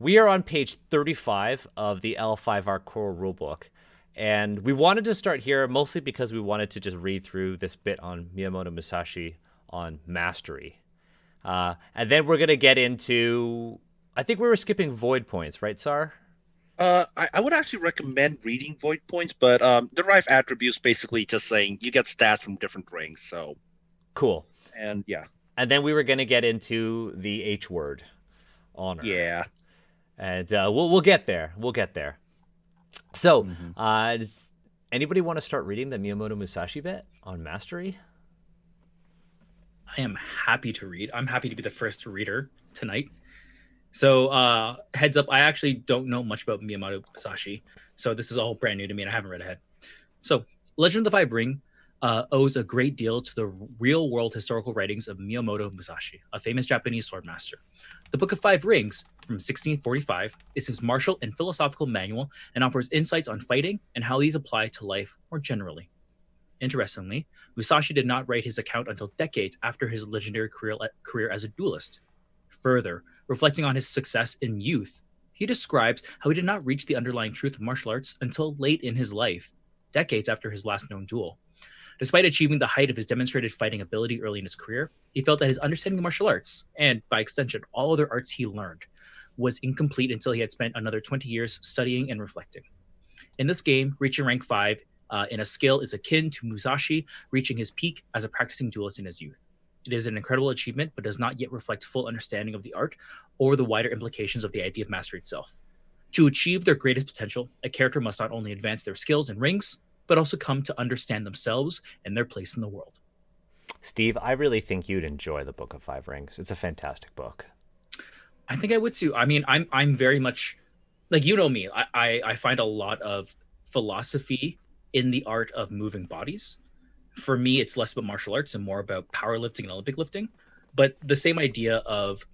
We are on page 35 of the L5R core rulebook. And we wanted to start here mostly because we wanted to just read through this bit on Miyamoto Musashi on mastery. And then we're going to get into, I think we were skipping void points, right, Sar? I would actually recommend reading Void Points, but derive attributes basically just saying you get stats from different rings. So, Cool. and yeah, And then we were going to get into the H word, honor. yeah. And we'll get there. We'll get there. So, hmm does anybody want to start reading the Miyamoto Musashi bit on mastery? I am happy to read. I'm happy to be the first reader tonight. So, heads up, I actually don't know much about Miyamoto Musashi. So, this is all brand new to me and I haven't read ahead. So, Legend of the Five Ring owes a great deal to the real world historical writings of Miyamoto Musashi, a famous Japanese swordmaster. The Book of Five Rings from 1645 is his martial and philosophical manual and offers insights on fighting and how these apply to life more generally. Interestingly, Musashi did not write his account until decades after his legendary career as a duelist. Further, reflecting on his success in youth, he describes how he did not reach the underlying truth of martial arts until late in his life, decades after his last known duel. Despite achieving the height of his demonstrated fighting ability early in his career, he felt that his understanding of martial arts, and by extension all other arts he learned, was incomplete until he had spent another 20 years studying and reflecting. In this game, reaching rank 5 in a skill is akin to Musashi reaching his peak as a practicing duelist in his youth. It is an incredible achievement, but does not yet reflect full understanding of the art or the wider implications of the idea of mastery itself. To achieve their greatest potential, a character must not only advance their skills and rings, but also come to understand themselves and their place in the world. Steve, I really think you'd enjoy the Book of Five Rings. It's a fantastic book. I think I would too. I mean, I'm very much like you know me. I find a lot of philosophy in the art of moving bodies. For me, it's less about martial arts and more about powerlifting and Olympic lifting. But the same idea of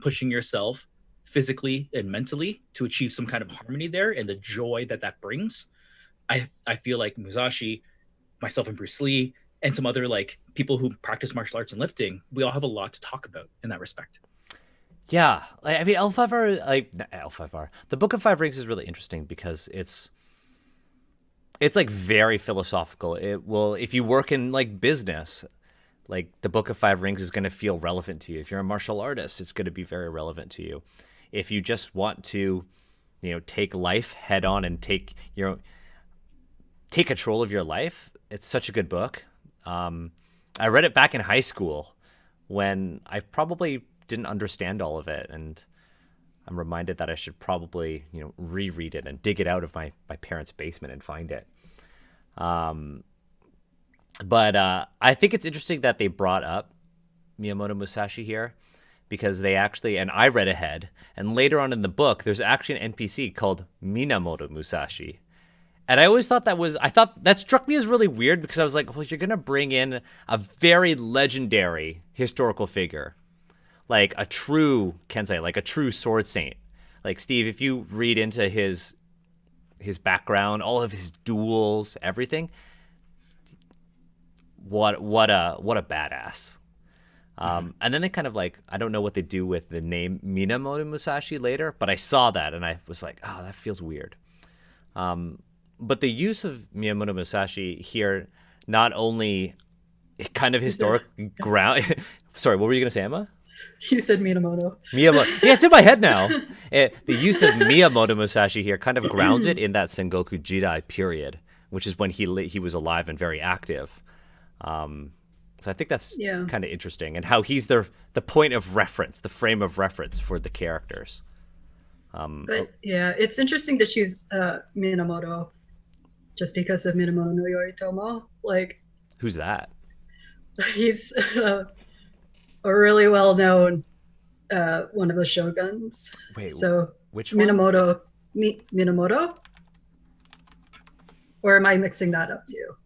pushing yourself physically and mentally to achieve some kind of harmony there and the joy that that brings. I feel like Musashi, myself and Bruce Lee, and some other like people who practice martial arts and lifting, we all have a lot to talk about in that respect. Yeah, I mean, L5R, like not L5R, the Book of Five Rings is really interesting because it's like very philosophical. It will, if you work in like business, like the Book of Five Rings is going to feel relevant to you. If you're a martial artist, it's going to be very relevant to you. If you just want to, take life head on and take control of your life, it's such a good book. I read it back in high school when I probably didn't understand all of it, and I'm reminded that I should probably, reread it and dig it out of my parents' basement and find it. But I think it's interesting that they brought up Miyamoto Musashi here because they actually, and I read ahead, and later on in the book, there's actually an NPC called Minamoto Musashi. And I always thought that struck me as really weird because I was like, well, you're going to bring in a very legendary historical figure, like a true Kensei, like a true sword saint. Like Steve, if you read into his background, all of his duels, everything, what a badass. And then they kind of like, I don't know what they do with the name Minamoto Musashi later, but I saw that and I was like, oh, that feels weird. But the use of Miyamoto Musashi here, not only kind of historic ground. Sorry, what were you going to say, Emma? You said Minamoto. Miyamoto. Yeah, it's in my head now. The use of Miyamoto Musashi here kind of grounds it in that Sengoku Jidai period, which is when he was alive and very active. So I think that's kind of interesting, and how he's the point of reference, the frame of reference for the characters. But yeah, it's interesting to choose Minamoto just because of Minamoto no Yoritomo. Like, who's that? He's a really well-known one of the shoguns. Wait, so which one? Minamoto? Or am I mixing that up too?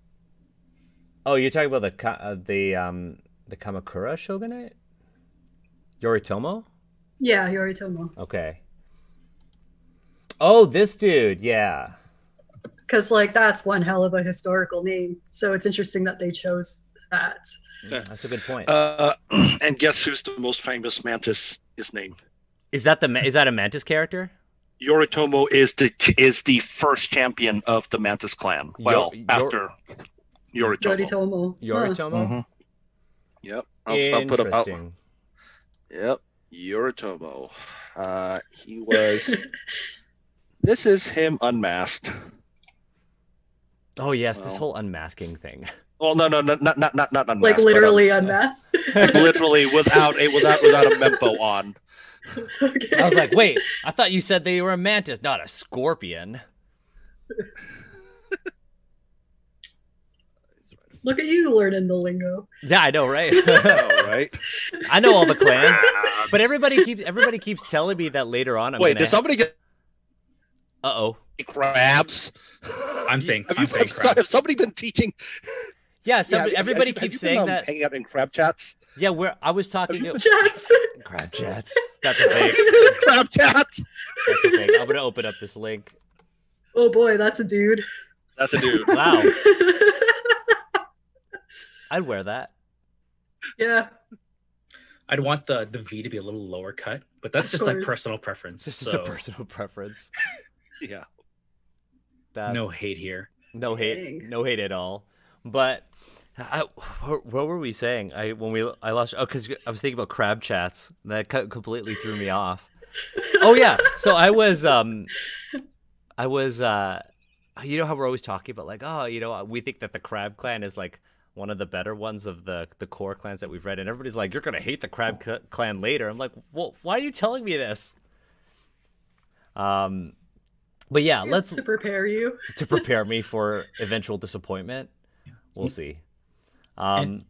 Oh, you're talking about the Kamakura shogunate? Yoritomo? Yeah, Yoritomo. Okay. Oh, this dude, yeah. Because that's one hell of a historical name. So it's interesting that they chose that. That's a good point. And guess who's the most famous mantis is named? Is that a Mantis character? Yoritomo is the first champion of the Mantis clan. Well, after Yoritomo. Yoritomo. Yoritomo? Mm-hmm. Yep. I'll put up. Interesting. Yep. Yoritomo. He was. This is him unmasked. Oh yes, this whole unmasking thing. Well, no, not unmasked. Like literally unmasked. Literally without a mempo on. Okay. I was like, wait, I thought you said they were a mantis, not a scorpion. Look at you learning the lingo. Yeah, I know, right? Right? I know all the clans, but everybody keeps telling me that later on. Did somebody get? Uh-oh. Crabs. I'm saying Have crabs. somebody been teaching? Yeah, everybody keeps saying that. Hanging out in crab chats. Yeah, I was talking to Chats. crab chats. That's a thing. Crab chat. That's a thing. I'm gonna open up this link. Oh boy, that's a dude. That's a dude. Wow, I'd wear that. Yeah. I'd want the V to be a little lower cut, but that's just like personal preference. This is a personal preference. Yeah. No hate here. No hate. No hate at all. But what were we saying? I lost. Oh, because I was thinking about crab chats. That completely threw me off. Oh yeah. So I was. You know how we're always talking about like, oh, you know, we think that the Crab Clan is like one of the better ones of the core clans that we've read, and everybody's like, you're gonna hate the Crab Clan later. I'm like, well, why are you telling me this? But yeah, let's to prepare you to prepare me for eventual disappointment. We'll see. And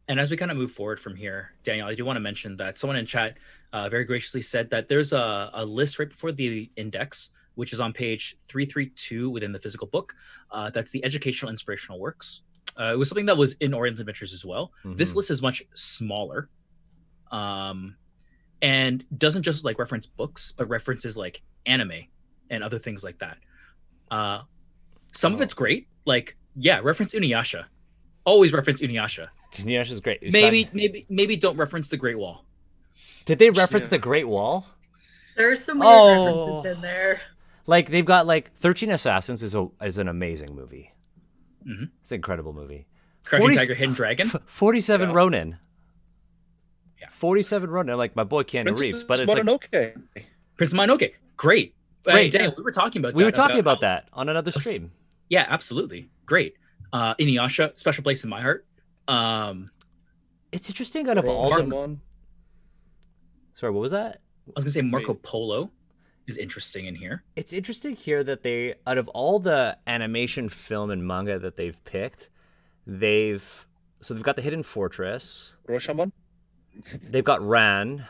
as we kind of move forward from here, Daniel, I do want to mention that someone in chat very graciously said that there's a list right before the index, which is on page 332 within the physical book. That's the educational inspirational works. It was something that was in Oriental Adventures as well. Mm-hmm. This list is much smaller, and doesn't just like reference books, but references like anime and other things like that. Some of it's great, like reference Inuyasha. Always reference Inuyasha. Inuyasha's great. Maybe don't reference the Great Wall. Did they reference the Great Wall? There's some weird references in there. Like they've got like 13 Assassins is an amazing movie. Mm-hmm. It's an incredible movie. Crouching Tiger, Hidden Dragon. 47 Ronin. Yeah. 47 Ronin, like my boy Keanu Reeves, but it's Mononoke. like Prince Mononoke. Great. Daniel, we were talking about that on another stream. Yeah, absolutely. Great. Inuyasha, special place in my heart. It's interesting out of all the... Sorry, what was that? I was gonna say Marco Polo is interesting in here. It's interesting here that they, out of all the animation, film, and manga that they've picked, they've got the Hidden Fortress. Rashomon. They've got Ran.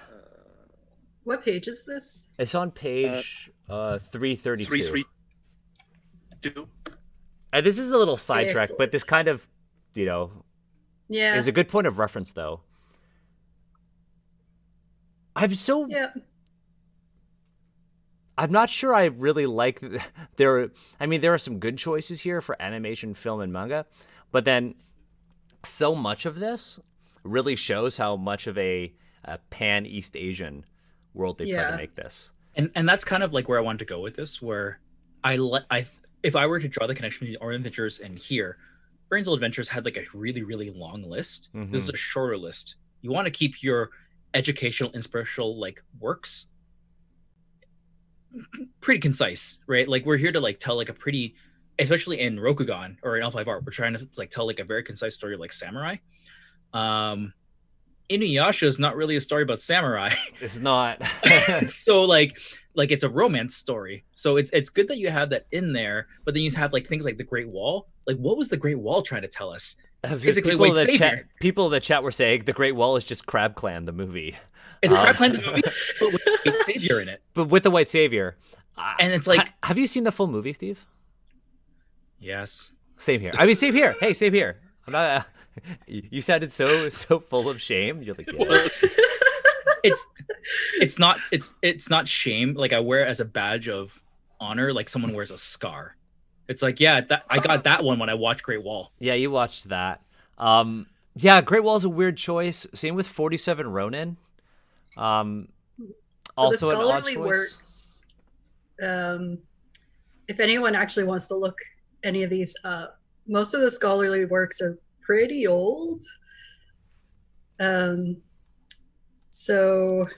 What page is this? It's on page 332. 332. And this is a little sidetrack, but this kind of, is a good point of reference, though. I'm not sure I really like there are some good choices here for animation, film, and manga, but then so much of this really shows how much of a pan East Asian world they try to make this. And that's kind of like where I wanted to go with this, where if I were to draw the connection between Oriental Adventures and here, Oriental Adventures had like a really, really long list. Mm-hmm. This is a shorter list. You want to keep your educational, inspirational like works pretty concise, right? Like we're here to like tell like a pretty, especially in Rokugan or in L5 art, we're trying to like tell like a very concise story of like samurai. Inuyasha is not really a story about samurai. It's not. So like it's a romance story. So it's good that you have that in there, but then you have like things like the Great Wall. Like what was the Great Wall trying to tell us? Basically, people in the chat were saying the Great Wall is just Crab Clan, the movie. It's Crab Clan, the movie, but with the White Savior in it. But with the White Savior. And it's like... have you seen the full movie, Steve? Yes. Same here. Same here. Hey, same here. I'm not... you sounded so full of shame. You're like, yeah. It's not shame. Like I wear it as a badge of honor, like someone wears a scar. It's like, I got that one when I watched Great Wall. Yeah, you watched that. Great Wall is a weird choice. Same with 47 Ronin. For the Also an odd scholarly choice. works, if anyone actually wants to look any of these up, most of the scholarly works are pretty old. So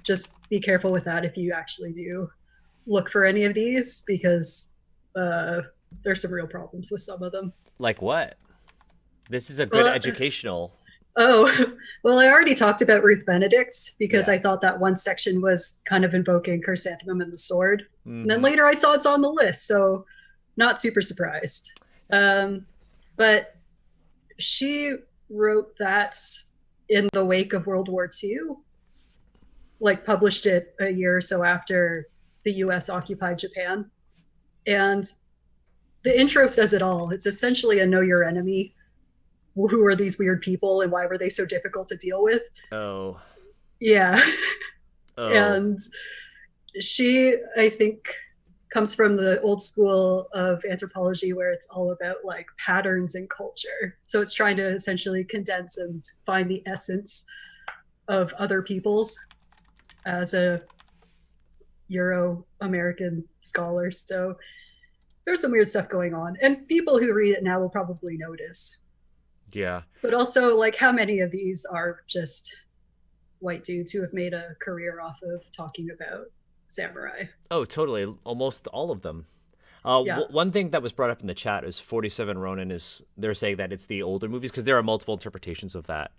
just be careful with that if you actually do look for any of these, because there's some real problems with some of them. Like what? This is a good Well, educational. Oh, well, I already talked about Ruth Benedict because Yeah. I thought that one section was kind of invoking Chrysanthemum and the Sword. And then Mhm. later I saw it's on the list, so not super surprised. But she wrote that in the wake of World War II, like published it a year or so after the US occupied Japan. And the intro says it all. It's essentially a know your enemy. Who are these weird people and why were they so difficult to deal with? Oh. Yeah. Oh. And she, I think, comes from the old school of anthropology where it's all about like patterns in culture. So it's trying to essentially condense and find the essence of other peoples as a Euro-American scholar. So there's some weird stuff going on. And people who read it now will probably notice. Yeah. But also, like, how many of these are just white dudes who have made a career off of talking about samurai? Oh, totally. Almost all of them. Yeah. One thing that was brought up in the chat is 47 Ronin is they're saying that it's the older movies because there are multiple interpretations of that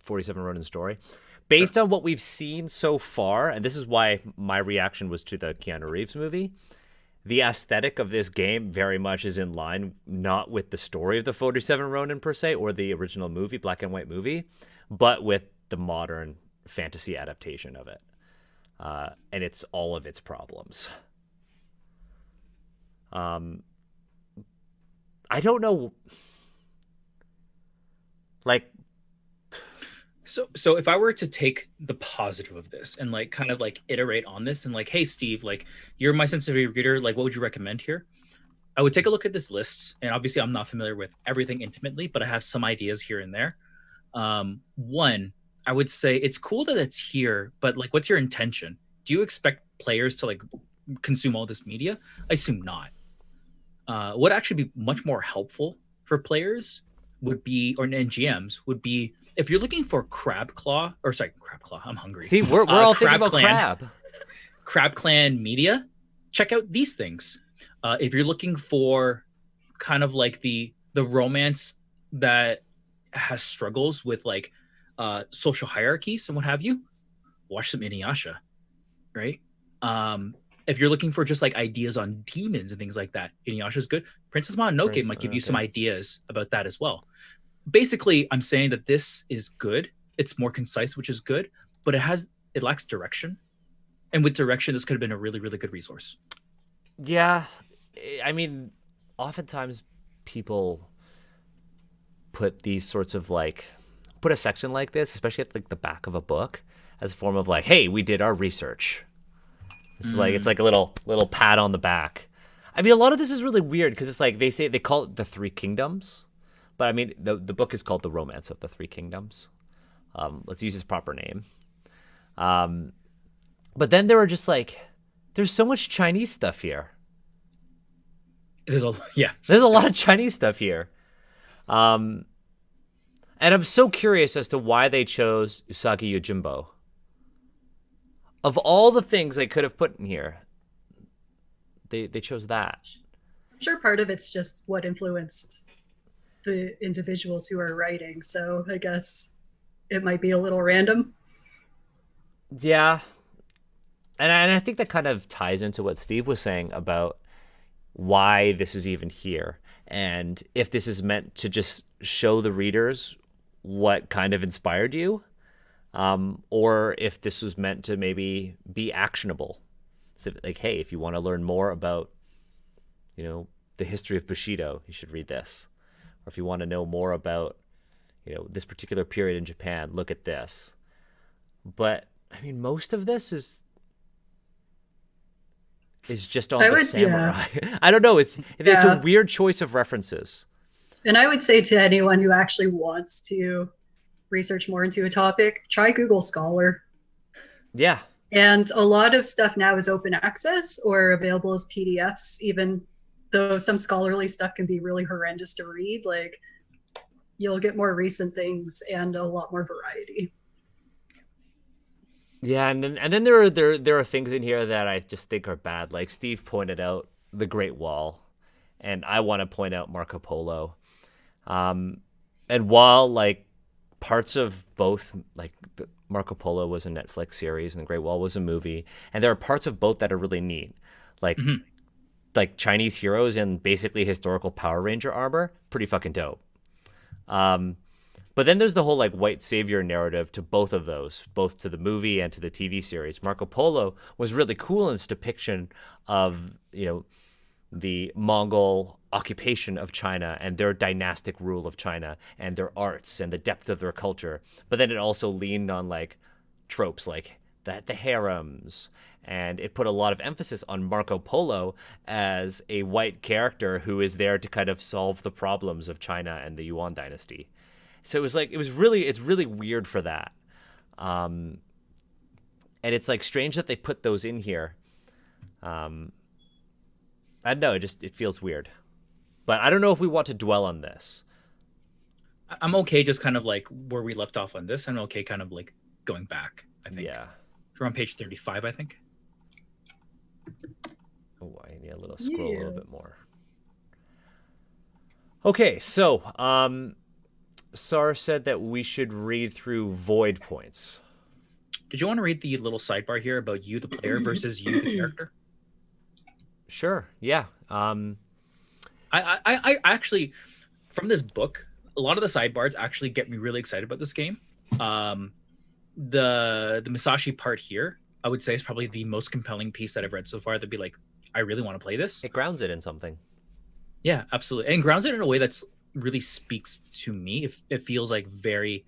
47 Ronin story. Based on what we've seen so far, and this is why my reaction was to the Keanu Reeves movie, the aesthetic of this game very much is in line, not with the story of the 47 Ronin per se, or the original movie, black and white movie, but with the modern fantasy adaptation of it. And it's all of its problems. I don't know. Like, So if I were to take the positive of this and like kind of like iterate on this and like, hey Steve, like you're my sensitive reader, like what would you recommend here? I would take a look at this list, and obviously I'm not familiar with everything intimately, but I have some ideas here and there. One, I would say it's cool that it's here, but like, what's your intention? Do you expect players to like consume all this media? I assume not. What actually be much more helpful for players would be, or GMs would be, if you're looking for crab claw, I'm hungry. See, we're all thinking about Clan, Crab Clan media, check out these things. If you're looking for kind of like the romance that has struggles with like social hierarchies and what have you, watch some Inuyasha, right? If you're looking for just like ideas on demons and things like that, Inuyasha's good. Princess Mononoke might give you some ideas about that as well. Basically, I'm saying that this is good. It's more concise, which is good, but it lacks direction. And with direction, this could have been a really, really good resource. Yeah. I mean, oftentimes people put these sorts of like, put a section like this, especially at like the back of a book, as a form of like, hey, we did our research. It's like, it's like a little pat on the back. I mean, a lot of this is really weird because it's like they call it the Three Kingdoms, but I mean the book is called The Romance of the Three Kingdoms. Let's use his proper name. But then there were just like, there's so much Chinese stuff here. There's a lot of Chinese stuff here. And I'm so curious as to why they chose Usagi Yojimbo. Of all the things they could have put in here, they chose that. I'm sure part of it's just what influenced the individuals who are writing. So I guess it might be a little random. Yeah. And I think that kind of ties into what Steve was saying about why this is even here. And if this is meant to just show the readers what kind of inspired you, or if this was meant to maybe be actionable. So like, hey, if you want to learn more about, the history of Bushido, you should read this. Or if you want to know more about, this particular period in Japan, look at this. But I mean, most of this is just on the samurai. Yeah. I don't know. It's a weird choice of references. And I would say to anyone who actually wants to research more into a topic, try Google Scholar. Yeah. And a lot of stuff now is open access or available as PDFs, even though some scholarly stuff can be really horrendous to read. Like, you'll get more recent things and a lot more variety. Yeah, and then there are things in here that I just think are bad. Like Steve pointed out the Great Wall, and I want to point out Marco Polo. And while like parts of both, like Marco Polo was a Netflix series and the Great Wall was a movie, and there are parts of both that are really neat, like like Chinese heroes in basically historical Power Ranger armor, pretty fucking dope. Um, but then there's the whole like white savior narrative to both of those, both to the movie and to the TV series. Marco Polo was really cool in its depiction of, the Mongol occupation of China and their dynastic rule of China and their arts and the depth of their culture. But then it also leaned on like tropes like the harems, and it put a lot of emphasis on Marco Polo as a white character who is there to kind of solve the problems of China and the Yuan dynasty. So it's really weird for that. And it's like strange that they put those in here. I don't know, it feels weird. But I don't know if we want to dwell on this. I'm okay just kind of like where we left off on this. I'm okay kind of like going back, I think. Yeah. We're on page 35, I think. Oh, I need a little scroll a little bit Yes. more. Okay, so Sar said that we should read through void points. Did you want to read the little sidebar here about you, the player, versus you, the character? Sure, yeah. I actually, from this book, a lot of the sidebars actually get me really excited about this game. The Musashi part here, I would say, is probably the most compelling piece that I've read so far. That'd be like, I really want to play this. It grounds it in something. Yeah, absolutely, and grounds it in a way that's really speaks to me. It feels like very.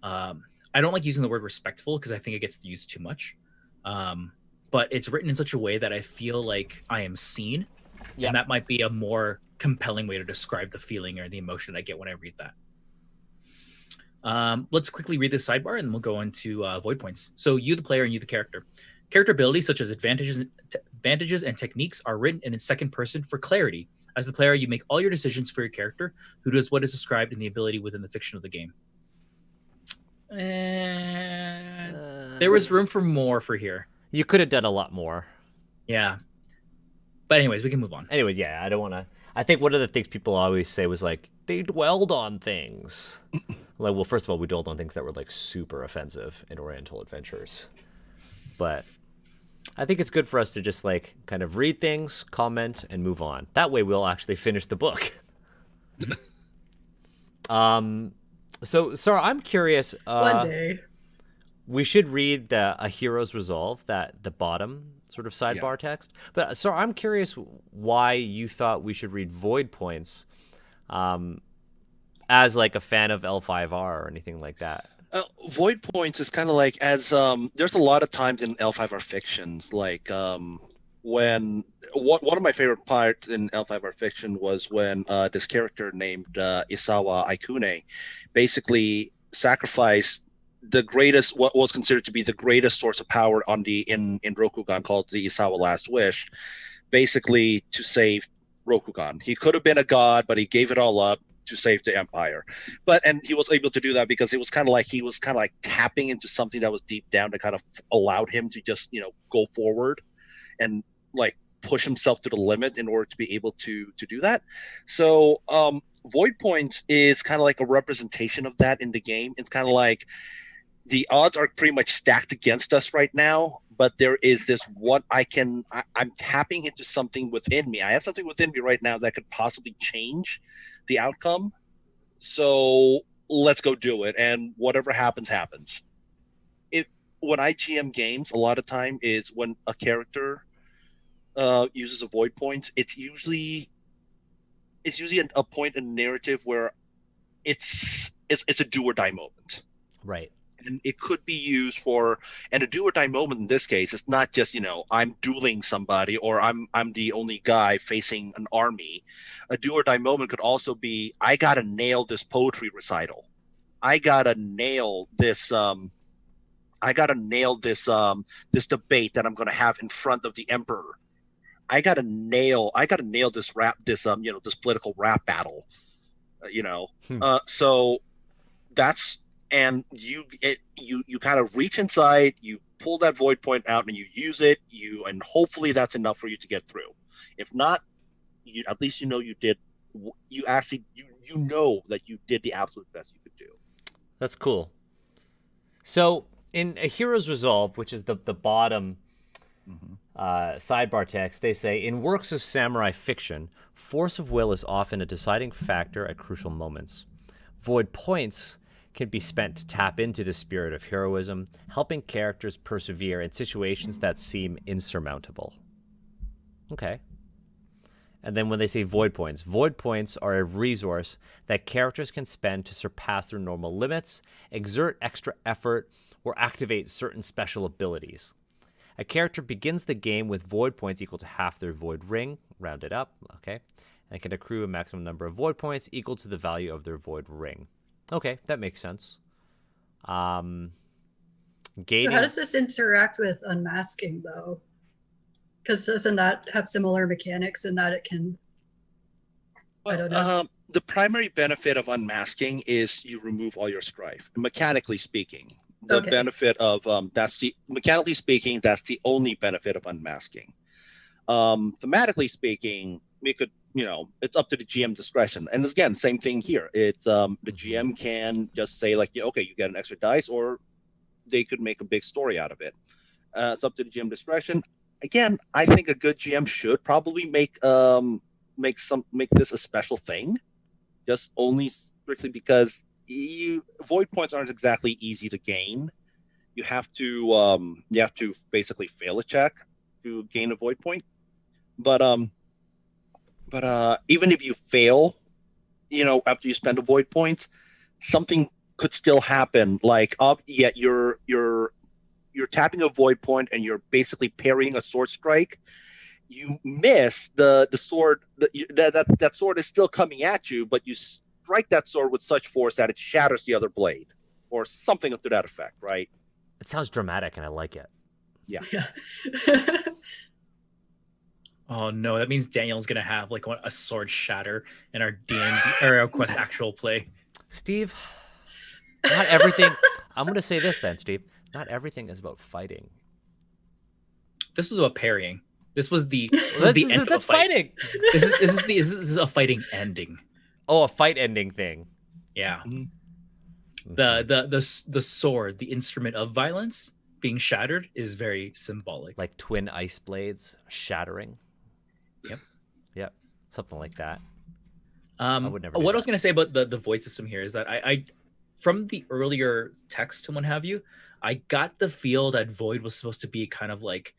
I don't like using the word respectful because I think it gets used too much. But it's written in such a way that I feel like I am seen. Yeah. And that might be a more compelling way to describe the feeling or the emotion I get when I read that. Let's quickly read this sidebar and we'll go into void points. So you, the player, and you, the character. Character abilities such as advantages and techniques are written in second person for clarity. As the player, you make all your decisions for your character, who does what is described in the ability within the fiction of the game. There was room for more for here. You could have done a lot more. Yeah. But anyways, we can move on. Anyway, yeah, I don't want to. I think one of the things people always say was like, they dwelled on things. Like, well, first of all, we dwelled on things that were like super offensive in Oriental Adventures. But I think it's good for us to just like kind of read things, comment, and move on. That way we'll actually finish the book. So, Sarah, I'm curious. One day. We should read A Hero's Resolve, the bottom sort of sidebar text. But Sarah, I'm curious why you thought we should read void points as like a fan of L5R or anything like that. Void points is kind of like there's a lot of times in L5R fictions, like when one of my favorite parts in L5R fiction was when this character named Isawa Aikune basically sacrificed the greatest, what was considered to be the greatest source of power in Rokugan, called the Isawa Last Wish, basically to save Rokugan. He could have been a god, but he gave it all up to save the empire. And he was able to do that because it was kind of like tapping into something that was deep down that kind of allowed him to just, go forward and like push himself to the limit in order to be able to do that. So void points is kind of like a representation of that in the game. It's kind of like the odds are pretty much stacked against us right now, but there is this I'm tapping into something within me. I have something within me right now that could possibly change the outcome. So let's go do it. And whatever happens, happens. When I GM games, a lot of time is when a character uses a void point, it's usually a point in the narrative where it's a do or die moment. Right. And it could be used and a do or die moment in this case, it's not just, I'm dueling somebody or I'm the only guy facing an army. A do or die moment could also be, I gotta nail this poetry recital. I gotta nail this I gotta nail this debate that I'm gonna have in front of the emperor. I gotta nail this political rap battle. You know, Hmm. so that's and you kind of reach inside, you pull that void point out, and you use it. And hopefully that's enough for you to get through. If not, at least you know you did. You actually you know that you did the absolute best you could do. That's cool. So in A Hero's Resolve, which is the bottom sidebar text, they say, in works of samurai fiction, force of will is often a deciding factor at crucial moments. Void points can be spent to tap into the spirit of heroism, helping characters persevere in situations that seem insurmountable. Okay. And then when they say void points are a resource that characters can spend to surpass their normal limits, exert extra effort, or activate certain special abilities. A character begins the game with void points equal to half their void ring, rounded up, okay, and can accrue a maximum number of void points equal to the value of their void ring. Okay, that makes sense. So how Gating. does this interact with unmasking though? Because doesn't that have similar mechanics in that it can? I don't know. The primary benefit of unmasking is you remove all your strife. Mechanically speaking, the Okay. benefit of mechanically speaking, that's the only benefit of unmasking. Thematically speaking, we could, it's up to the GM discretion. And again, same thing here. It's the GM can just say like, okay, you get an extra dice, or they could make a big story out of it. It's up to the GM discretion. Again, I think a good GM should probably make this a special thing, just only strictly because void points aren't exactly easy to gain. You have to basically fail a check to gain a void point. But even if you fail, after you spend a void points, something could still happen. Like you're tapping a void point and you're basically parrying a sword strike. You miss the sword. That sword is still coming at you, but you strike that sword with such force that it shatters the other blade, or something to that effect, right? It sounds dramatic, and I like it. Yeah. Oh no, that means Daniel's gonna have like a sword shatter in our D&D or our Quest actual play. Steve, not everything. I'm gonna say this then, Steve. Not everything is about fighting. This was about parrying. This was the end of That's a fight. fighting. This is a fighting ending. Oh, a fight ending thing. Yeah. Mm-hmm. The sword, the instrument of violence, being shattered is very symbolic. Like twin ice blades shattering. Yep. Something like that. I would never. What I was gonna say about the void system here is that I from the earlier text and what have you, I got the feel that void was supposed to be kind of like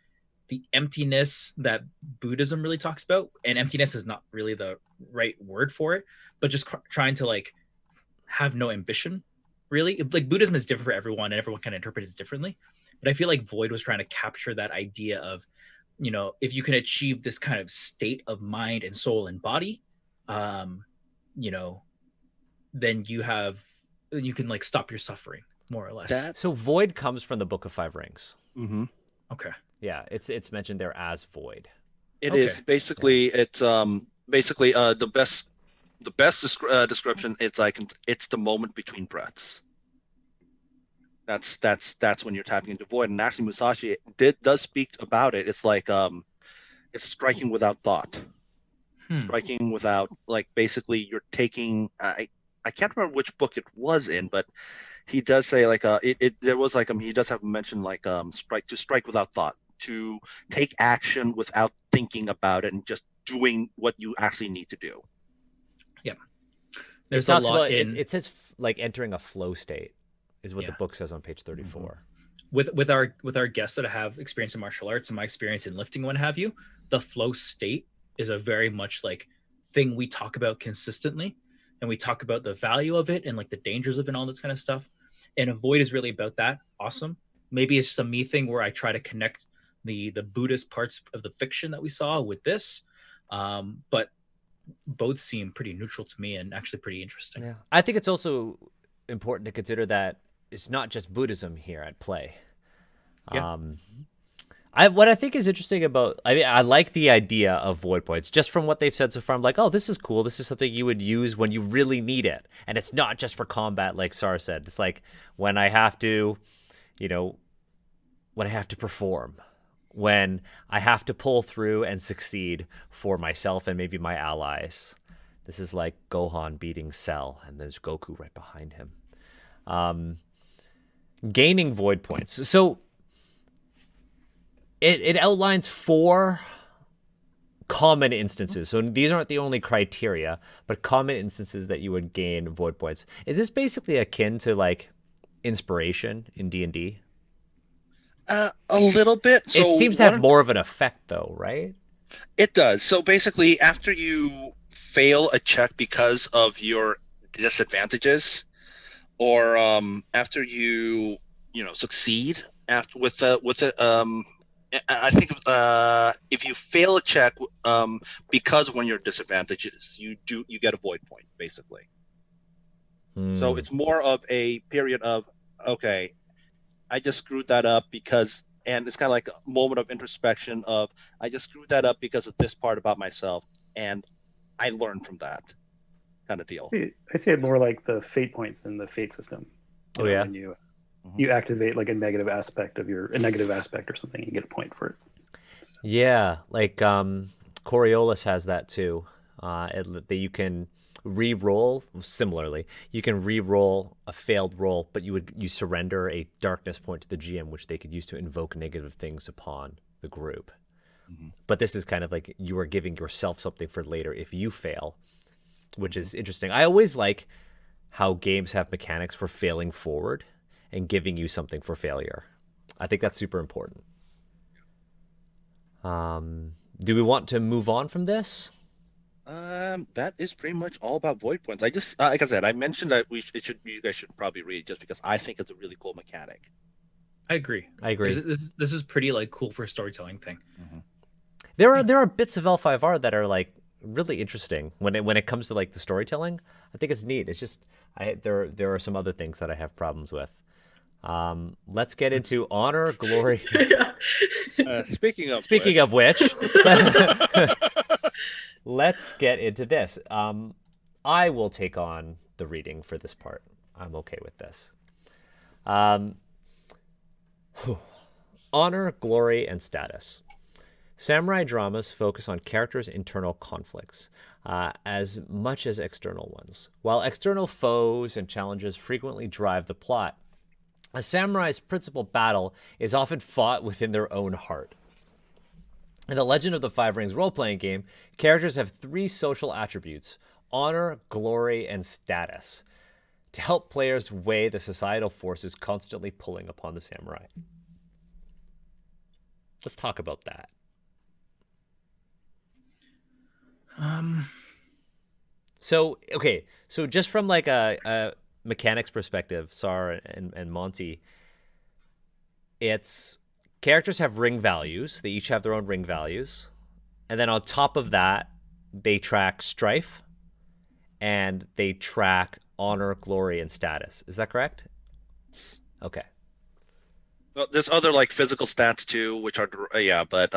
the emptiness that Buddhism really talks about, and emptiness is not really the right word for it, but just trying to like have no ambition. Really, like Buddhism is different for everyone, and everyone can interpret it differently. But I feel like void was trying to capture that idea of, if you can achieve this kind of state of mind and soul and body, then you can like stop your suffering, more or less. So void comes from the Book of Five Rings. Mm-hmm. Okay. Yeah, it's mentioned there as void. It is basically it's the best description. It's the moment between breaths. That's when you're tapping into void. And actually, Musashi does speak about it. It's like it's striking without thought, striking without, like, basically you're taking. I can't remember which book it was in, but he does say like there was like he does have mentioned like strike without thought, to take action without thinking about it and just doing what you actually need to do. Yeah, there's a lot it says like entering a flow state is what the book says on page 34. With our guests that have experience in martial arts and my experience in lifting, what have you, the flow state is a very much like thing we talk about consistently, and we talk about the value of it and like the dangers of it and all this kind of stuff. And Avoid is really about that. Awesome. Maybe it's just a me thing where I try to connect the Buddhist parts of the fiction that we saw with this, but both seem pretty neutral to me and actually pretty interesting. Yeah, I think it's also important to consider that it's not just Buddhism here at play. Yeah. What I think is interesting about, I mean, I like the idea of void points just from what they've said so far. I'm like, oh, this is cool. This is something you would use when you really need it, and it's not just for combat, like Sar said. It's like when I have to, you know, when I have to perform, when I have to pull through and succeed for myself and maybe my allies. This is like Gohan beating Cell, and there's Goku right behind him. Gaining void points. So it outlines 4 common instances. So these aren't the only criteria, but common instances that you would gain void points. Is this basically akin to like inspiration in D&D? A little bit. So It seems to have more of an effect though, right? It does. So basically, after you fail a check because of your disadvantages, or after you succeed after with it, I think if you fail a check because of one of your disadvantages, you get a void point basically. So it's more of a period of, okay, I just screwed that up because, and it's kind of like a moment of introspection of, I just screwed that up because of this part about myself, and I learned from that kind of deal. I see it more like the fate points in the fate system. Oh, yeah? When you activate like a negative aspect or something, you get a point for it. Yeah, like Coriolis has that too. That you can re-roll similarly. You can re-roll a failed roll, but you surrender a darkness point to the GM, which they could use to invoke negative things upon the group. But this is kind of like you are giving yourself something for later if you fail, which is interesting. I always like how games have mechanics for failing forward and giving you something for failure. I think that's super important. Do we want to move on from this? That is pretty much all about void points. I just, like I said, I mentioned that you guys should probably read it just because I think it's a really cool mechanic. I agree. This is pretty like cool for a storytelling thing. There are bits of L5R that are like really interesting when it comes to like the storytelling. I think it's neat. It's just there are some other things that I have problems with. Let's get into honor, glory. Speaking of which, let's get into this. I will take on the reading for this part. I'm okay with this. Honor, glory, and status. Samurai dramas focus on characters' internal conflicts as much as external ones. While external foes and challenges frequently drive the plot, a samurai's principal battle is often fought within their own heart. In the Legend of the Five Rings role-playing game, characters have 3 social attributes: honor, glory, and status, to help players weigh the societal forces constantly pulling upon the samurai. Let's talk about that. So just from like a mechanics perspective, Sar and Monty, it's characters have ring values. They each have their own ring values. And then on top of that, they track strife and they track honor, glory, and status. Is that correct? Okay. Well, there's other like physical stats too, which are but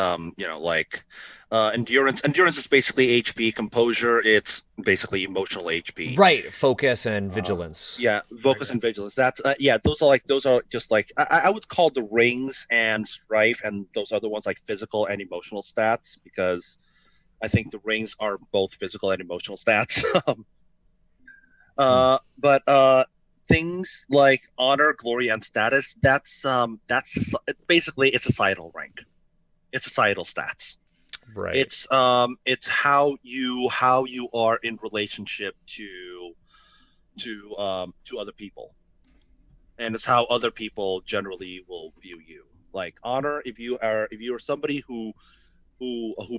like endurance. Endurance is basically HP. Composure, it's basically emotional HP. Right. Focus and vigilance. Focus and vigilance. That's those are just like I would call the rings and strife and those other ones like physical and emotional stats, because I think the rings are both physical and emotional stats. But things like honor, glory, and status, that's basically it's societal rank. It's societal stats. Right. It's how you are in relationship to other people, and it's how other people generally will view you. Like honor, if you are somebody who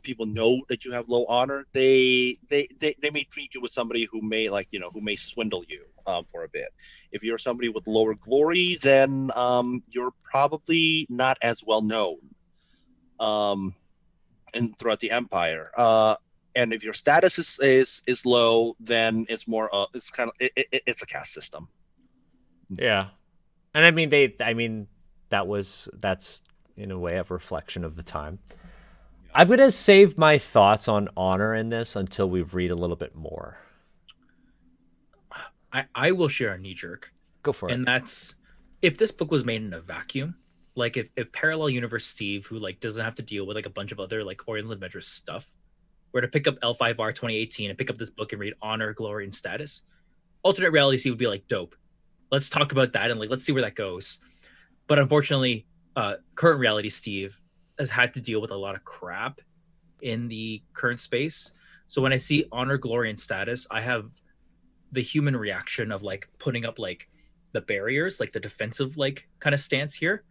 people know that you have low honor, they may treat you with somebody who may who may swindle you for a bit. If you're somebody with lower glory, then you're probably not as well known and throughout the empire. And if your status is low, then it's more it's kind of it's a caste system. Yeah. And I mean that's in a way a reflection of the time. I'm going to save my thoughts on honor in this until we read a little bit more. I will share a knee jerk. Go for it. And that's, if this book was made in a vacuum, like if Parallel Universe Steve, who like doesn't have to deal with like a bunch of other like Oriental Adventures stuff, were to pick up L5R 2018 and pick up this book and read Honor, Glory, and Status, alternate reality Steve would be like, dope. Let's talk about that and like let's see where that goes. But unfortunately, current reality Steve has had to deal with a lot of crap in the current space. So when I see Honor, Glory, and Status, I have the human reaction of like putting up like the barriers, like the defensive like kind of stance here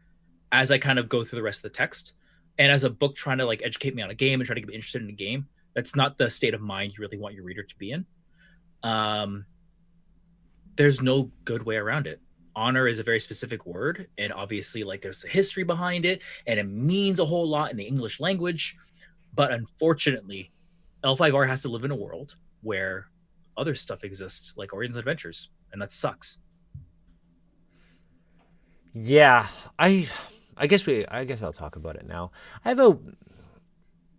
as I kind of go through the rest of the text. And as a book trying to like educate me on a game and try to get me interested in a game, that's not the state of mind you really want your reader to be in. There's no good way around it. Honor is a very specific word, and obviously like there's a history behind it and it means a whole lot in the English language. But unfortunately, L5R has to live in a world where other stuff exists, like Orion's Adventures, and that sucks. Yeah, I guess I'll talk about it now.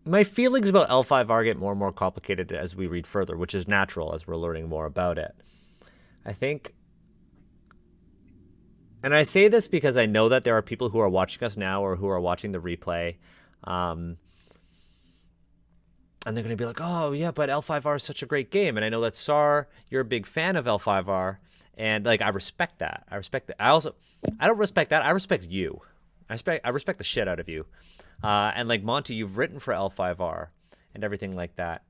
My feelings about L5R get more and more complicated as we read further, which is natural as we're learning more about it. I think, and I say this because I know that there are people who are watching us now or who are watching the replay, and they're going to be like, oh, yeah, but L5R is such a great game. And I know that, Sar, you're a big fan of L5R. And, like, I respect that. I don't respect that. I respect you. I respect the shit out of you. And, like, Monty, you've written for L5R and everything like that.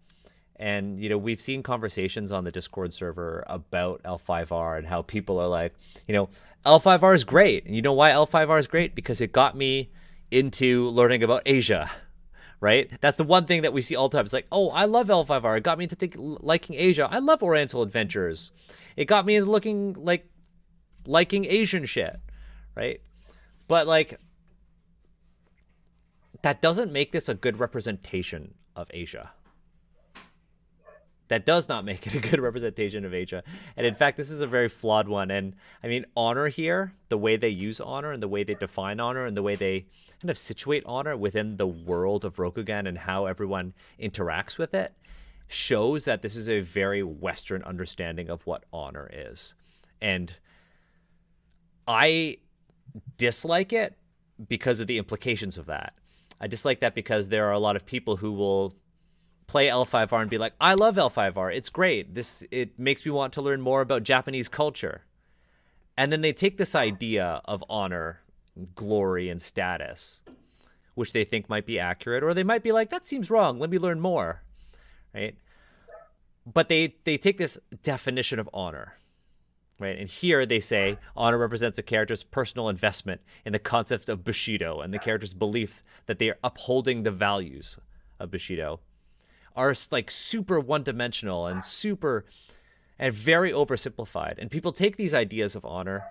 And, you know, we've seen conversations on the Discord server about L5R and how people are like, you know, L5R is great. And you know why L5R is great? Because it got me into learning about Asia. Right? That's the one thing that we see all the time. It's like, oh, I love L5R. It got me into liking Asia. I love Oriental Adventures. It got me into liking Asian shit, right? But like, that doesn't make this a good representation of Asia. That does not make it a good representation of Asia. And in fact, this is a very flawed one. And I mean, honor here, the way they use honor and the way they define honor and the way they kind of situate honor within the world of Rokugan and how everyone interacts with it, shows that this is a very Western understanding of what honor is. And I dislike it because of the implications of that. I dislike that because there are a lot of people who will play L5R and be like, I love L5R. It's great. It makes me want to learn more about Japanese culture. And then they take this idea of honor, glory, and status, which they think might be accurate, or they might be like, that seems wrong. Let me learn more, right? But they take this definition of honor, right? And here they say honor represents a character's personal investment in the concept of Bushido and the character's belief that they are upholding the values of Bushido, are like super one-dimensional and very oversimplified. And people take these ideas of honor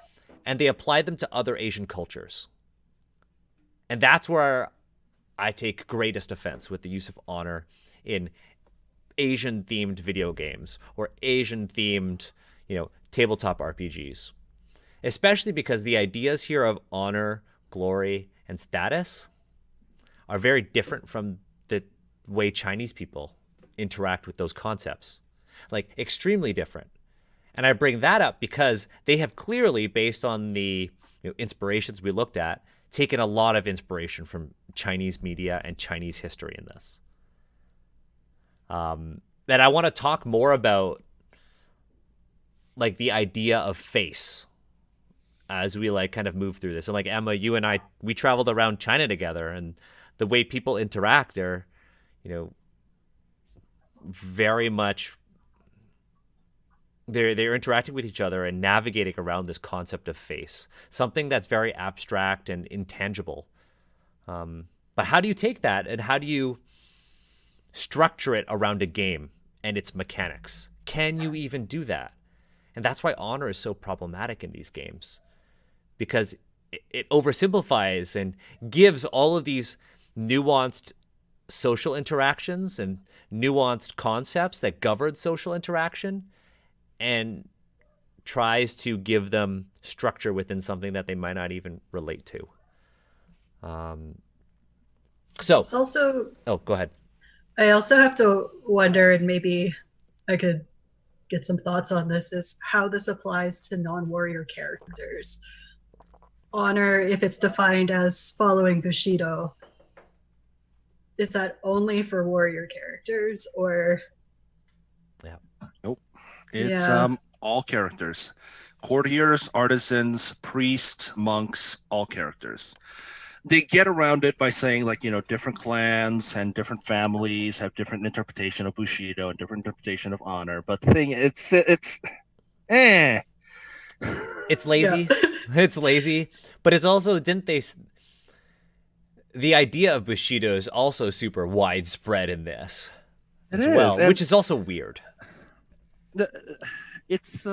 and they apply them to other Asian cultures. And that's where I take greatest offense with the use of honor in Asian-themed video games or Asian-themed, you know, tabletop RPGs. Especially because the ideas here of honor, glory, and status are very different from the way Chinese people interact with those concepts, like extremely different. And I bring that up because they have clearly, based on the inspirations we looked at, taken a lot of inspiration from Chinese media and Chinese history in this. And I want to talk more about like the idea of face as we like kind of move through this. And like Emma, you and I, we traveled around China together, and the way people interact, they're, you know, very much they're interacting with each other and navigating around this concept of face, something that's very abstract and intangible. But how do you take that and how do you structure it around a game and its mechanics? Can you even do that? And that's why honor is so problematic in these games, because it oversimplifies and gives all of these nuanced social interactions and nuanced concepts that govern social interaction and tries to give them structure within something that they might not even relate to. So, It's also, oh, go ahead. I also have to wonder, and maybe I could get some thoughts on this, is how this applies to non-warrior characters. Honor, if it's defined as following Bushido, is that only for warrior characters, or Yeah. Nope. It's yeah, all characters. Courtiers, artisans, priests, monks, all characters. They get around it by saying, like, different clans and different families have different interpretation of Bushido and different interpretation of honor. But the thing, it's eh. It's yeah, lazy. It's lazy, but it's also didn't they? The idea of Bushido is also super widespread in this It as is, well, and which is also weird. the, it's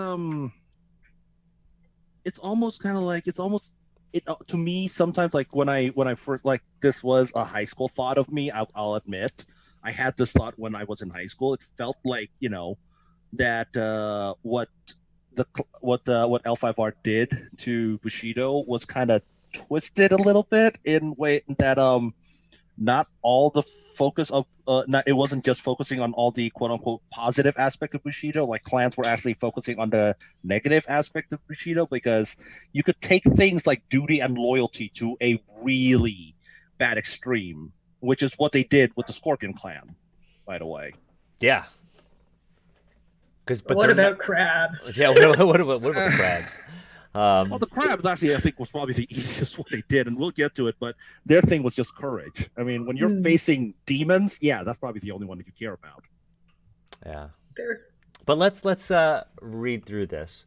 it's almost kind of like it's almost it to me sometimes, like when I first, like, this was a high school thought of me. I'll admit I had this thought when I was in high school. It felt like, that what L5R did to Bushido was kind of twisted a little bit in way that not all the focus of not, it wasn't just focusing on all the quote unquote positive aspect of Bushido. Like, clans were actually focusing on the negative aspect of Bushido, because you could take things like duty and loyalty to a really bad extreme, which is what they did with the Scorpion clan, by the way. Yeah, but what they're about not. Crab? Yeah, what about the crabs? Well, the crabs actually, I think, was probably the easiest what they did, and we'll get to it. But their thing was just courage. I mean, when you're facing demons, yeah, that's probably the only one that you care about. Yeah, There. but let's read through this.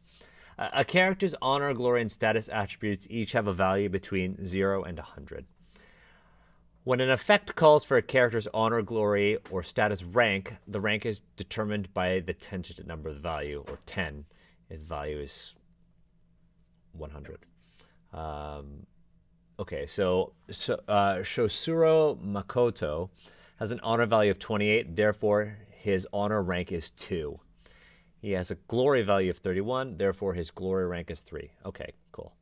A character's honor, glory, and status attributes each have a value between 0 and 100. When an effect calls for a character's honor, glory, or status rank, the rank is determined by the 10-digit number of the value, or 10, if the value is 100. Okay, so Shosuro Makoto has an honor value of 28, therefore his honor rank is 2. He has a glory value of 31, therefore his glory rank is 3. Okay, cool.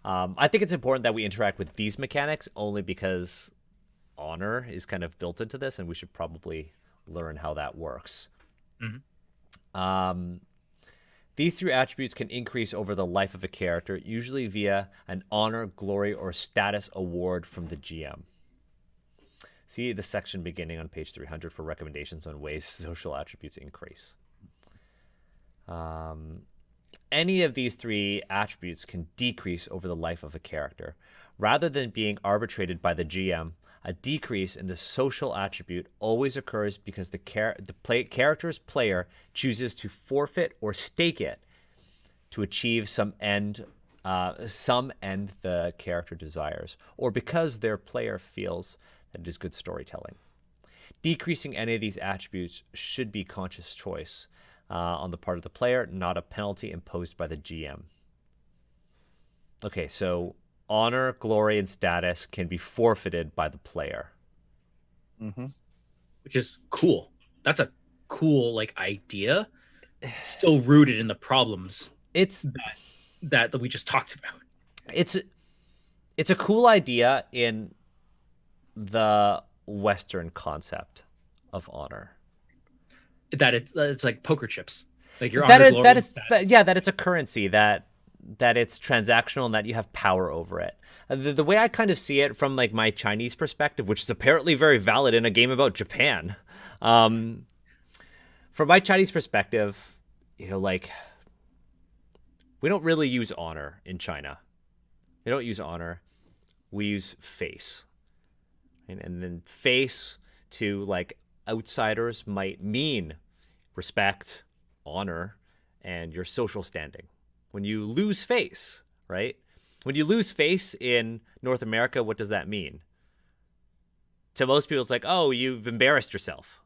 I think it's important that we interact with these mechanics only because honor is kind of built into this, and we should probably learn how that works. These 3 attributes can increase over the life of a character, usually via an honor, glory, or status award from the GM. See the section beginning on page 300 for recommendations on ways social attributes increase. Any of these 3 attributes can decrease over the life of a character. Rather than being arbitrated by the GM, a decrease in the social attribute always occurs because the character's player chooses to forfeit or stake it to achieve some end the character desires, or because their player feels that it is good storytelling. Decreasing any of these attributes should be conscious choice on the part of the player, not a penalty imposed by the GM. Okay, so honor, glory, and status can be forfeited by the player. Which is cool. That's a cool idea. Still rooted in the problems It's that we just talked about. it's a cool idea in the Western concept of honor. That it's like poker chips. Like your That honor, it, glory, that and it's status. that it's a currency that it's transactional and that you have power over it. The way I kind of see it from my Chinese perspective, which is apparently very valid in a game about Japan, from my Chinese perspective, we don't really use honor in China. We don't use honor. We use face, and then face to outsiders might mean respect, honor, and your social standing. When you lose face, right? When you lose face in North America, what does that mean? To most people, it's like, oh, you've embarrassed yourself.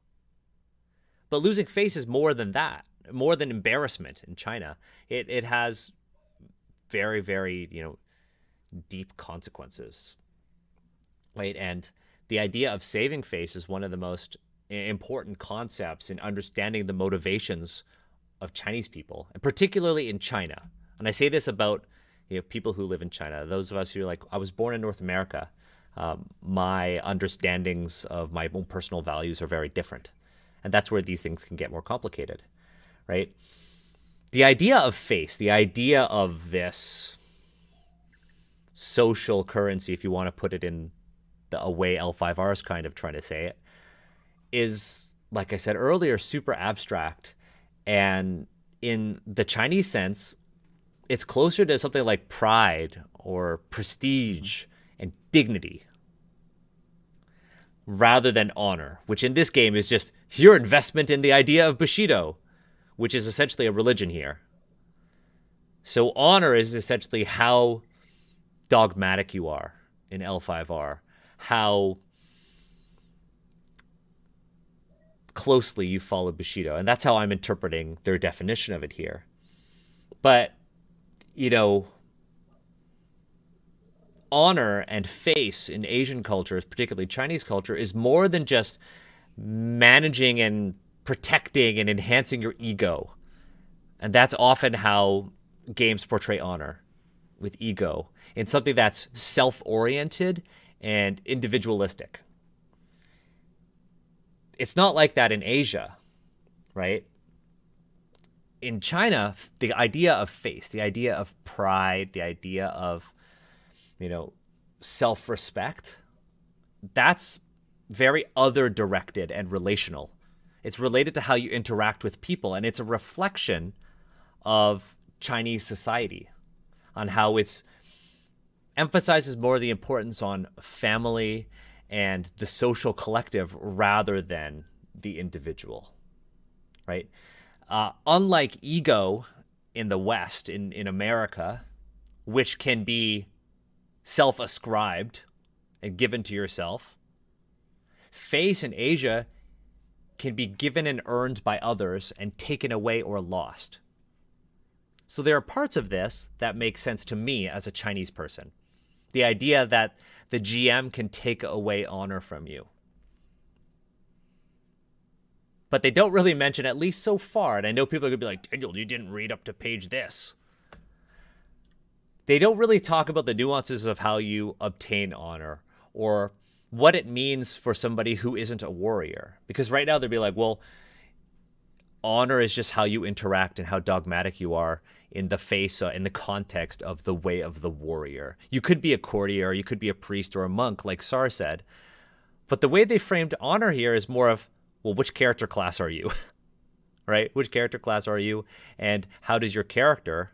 But losing face is more than that, more than embarrassment in China. It has very, very, deep consequences, right? And the idea of saving face is one of the most important concepts in understanding the motivations of Chinese people, and particularly in China. And I say this about people who live in China. Those of us who are I was born in North America. My understandings of my own personal values are very different. And that's where these things can get more complicated, right? The idea of face, the idea of this social currency, if you want to put it in a way L5R is kind of trying to say it, is, like I said earlier, super abstract. And in the Chinese sense, it's closer to something like pride or prestige and dignity rather than honor, which in this game is just your investment in the idea of Bushido, which is essentially a religion here. So honor is essentially how dogmatic you are in L5R, how closely you follow Bushido. And that's how I'm interpreting their definition of it here. But, you know, honor and face in Asian cultures, particularly Chinese culture, is more than just managing and protecting and enhancing your ego. And that's often how games portray honor, with ego, in something that's self-oriented and individualistic. It's not like that in Asia, right? In China, the idea of face, the idea of pride, the idea of, you know, self-respect, that's very other-directed and relational. It's related to how you interact with people, and it's a reflection of Chinese society, on how it's emphasizes more the importance on family and the social collective rather than the individual, right? Unlike ego in the West, in America, which can be self-ascribed and given to yourself, face in Asia can be given and earned by others and taken away or lost. So there are parts of this that make sense to me as a Chinese person. The idea that the GM can take away honor from you. But they don't really mention, at least so far, and I know people are going to be like, Daniel, you didn't read up to page this. They don't really talk about the nuances of how you obtain honor or what it means for somebody who isn't a warrior. Because right now they'd be like, well, honor is just how you interact and how dogmatic you are in the face, in the context of the way of the warrior. You could be a courtier, you could be a priest or a monk, like Sar said. But the way they framed honor here is more of, well, which character class are you? Right? Which character class are you? And how does your character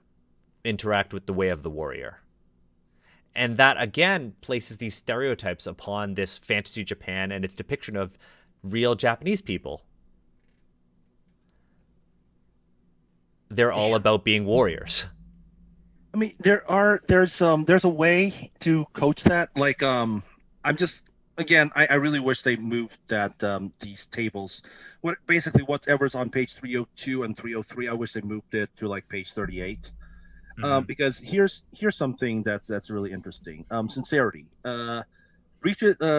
interact with the way of the warrior? And that, again, places these stereotypes upon this fantasy Japan and its depiction of real Japanese people. They're all about being warriors. I mean, there's a way to coach that. Like, I'm just, again, I really wish they moved that these tables. Whatever's on page 302 and 303, I wish they moved it to like page 38. Because here's something that's really interesting. Sincerity.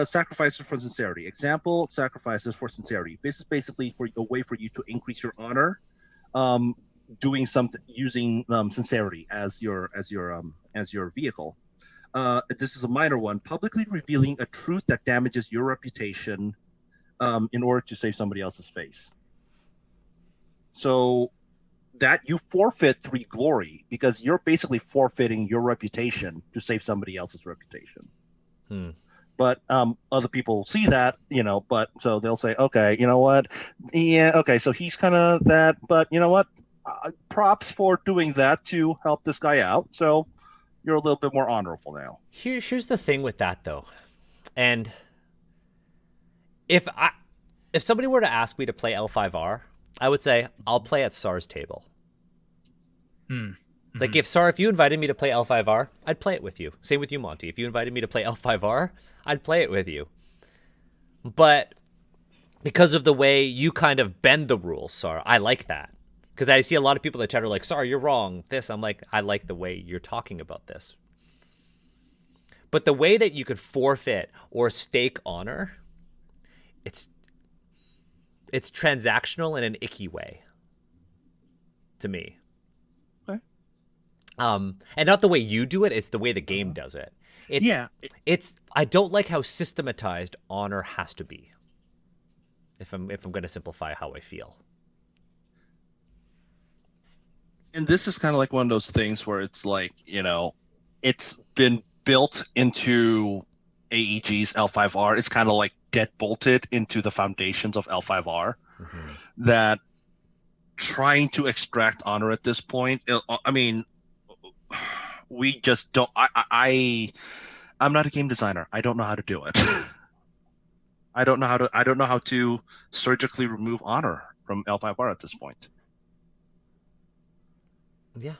Sacrifices for sincerity. Example: sacrifices for sincerity. This is basically for a way for you to increase your honor. Doing something using sincerity as your vehicle. This is a minor one. Publicly revealing a truth that damages your reputation in order to save somebody else's face. So that you forfeit 3 glory because you're basically forfeiting your reputation to save somebody else's reputation. But other people see that, but so they'll say, okay, you know what? Yeah, okay, so he's kind of that, but you know what? Props for doing that to help this guy out. So you're a little bit more honorable now. Here's the thing with that, though. And if somebody were to ask me to play L5R, I would say I'll play at Sar's table. Like if you invited me to play L5R, I'd play it with you. Same with you, Monty. If you invited me to play L5R, I'd play it with you. But because of the way you kind of bend the rules, Sar, I like that. Because I see a lot of people in the chat are like, Sar, you're wrong. I'm like, I like the way you're talking about this. But the way that you could forfeit or stake honor, it's transactional in an icky way to me. Okay. And not the way you do it, it's the way the game does it. Yeah, I don't like how systematized honor has to be. If I'm going to simplify how I feel. and this is kind of like one of those things where it's like, it's been built into AEG's L5R. It's kind of like dead bolted into the foundations of L5R Mm-hmm. that trying to extract honor at this point. I mean, we just don't. I'm not a game designer. I don't know how to do it. I don't know how to. I don't know how to surgically remove honor from L5R at this point. Yeah.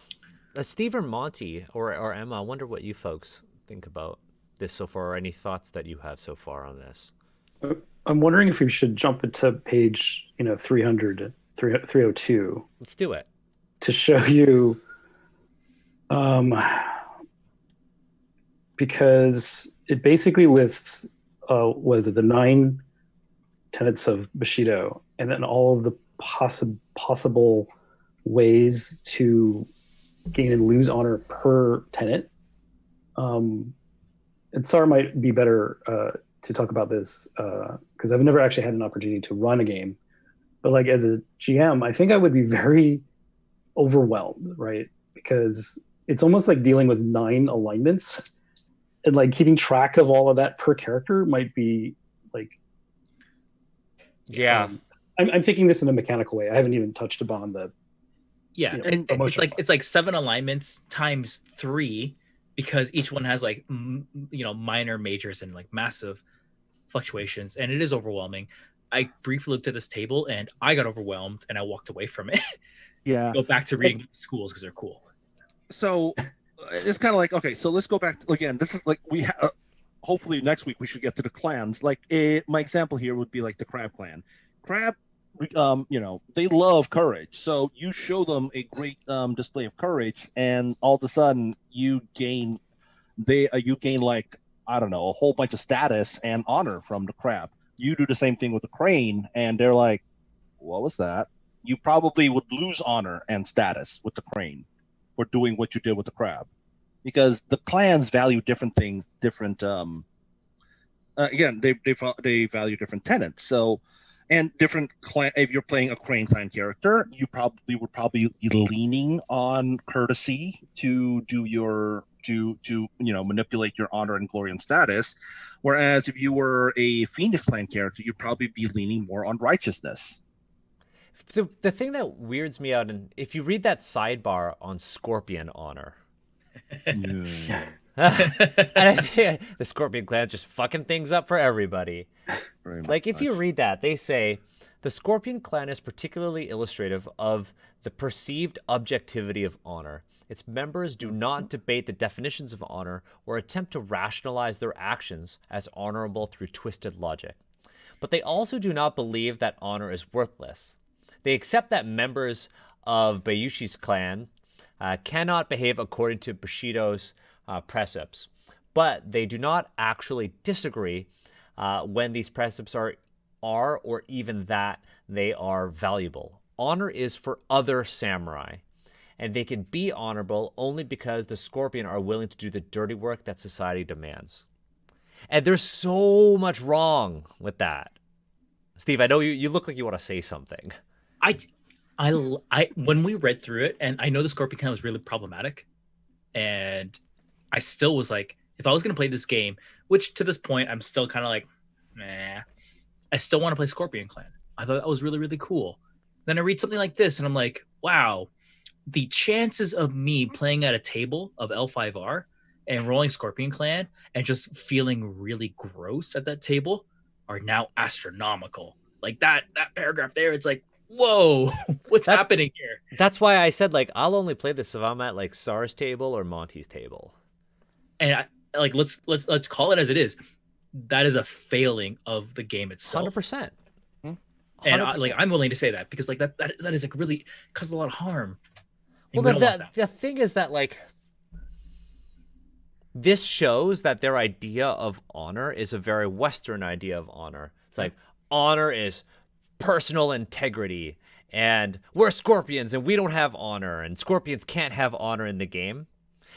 Steve or Monty or Emma, I wonder what you folks think about this so far, or any thoughts that you have so far on this. I'm wondering if we should jump into page 300, 302 Let's do it. to show you, because it basically lists was it the 9 tenets of Bushido, and then all of the possible ways to gain and lose honor per tenet. And Sar might be better to talk about this because I've never actually had an opportunity to run a game. But like as a GM, I think I would be very overwhelmed, right? Because it's almost like dealing with 9 alignments, and like keeping track of all of that per character might be like. Yeah. I'm thinking this in a mechanical way. I haven't even touched upon the. Yeah, And it's like 7 alignments times 3, because each one has like minor, majors, and like massive fluctuations, and it is overwhelming. I briefly looked at this table and I got overwhelmed and I walked away from it. Yeah. Go back to reading schools because they're cool. So it's kind of like, okay, so let's go back again. This is like hopefully next week we should get to the clans. Like my example here would be like the Crab clan. Crab, they love courage. So you show them a great display of courage, and all of a sudden you gain like, I don't know, a whole bunch of status and honor from the Crab. You do the same thing with the Crane, and they're like, what was that? You probably would lose honor and status with the Crane for doing what you did with the Crab, because the clans value different things, different again, they value different tenets. So, and different clan. If you're playing a Crane clan character, you would probably be leaning on courtesy to do your to manipulate your honor and glory and status. Whereas if you were a Phoenix clan character, you'd probably be leaning more on righteousness. The thing that weirds me out, and if you read that sidebar on Scorpion honor, and I think the Scorpion clan just fucking things up for everybody. Like if you read that, they say the Scorpion clan is particularly illustrative of the perceived objectivity of honor. Its members do not debate the definitions of honor or attempt to rationalize their actions as honorable through twisted logic. But they also do not believe that honor is worthless. They accept that members of Bayushi's clan cannot behave according to Bushido's precepts, but they do not actually disagree when these precepts are or even that they are valuable. Honor is for other samurai, and they can be honorable only because the Scorpion are willing to do the dirty work that society demands. And there's so much wrong with that. Steve, I know you look like you want to say something. I when we read through it, and I know the Scorpion clan was really problematic, and I still was like, if I was going to play this game, which to this point I'm still kind of like, nah, I still want to play Scorpion clan. I thought that was really, really cool. Then I read something like this and I'm like, wow, the chances of me playing at a table of L5R and rolling Scorpion clan and just feeling really gross at that table are now astronomical. Like that paragraph there, it's like, whoa, what's happening here? That's why I said, like, I'll only play this if I'm at like Sar's table or Monty's table. And let's call it as it is. That is a failing of the game itself. 100%. And I'm willing to say that because like that is like really caused a lot of harm. Well, the thing is that like this shows that their idea of honor is a very Western idea of honor. It's like honor is personal integrity, and we're Scorpions and we don't have honor, and Scorpions can't have honor in the game.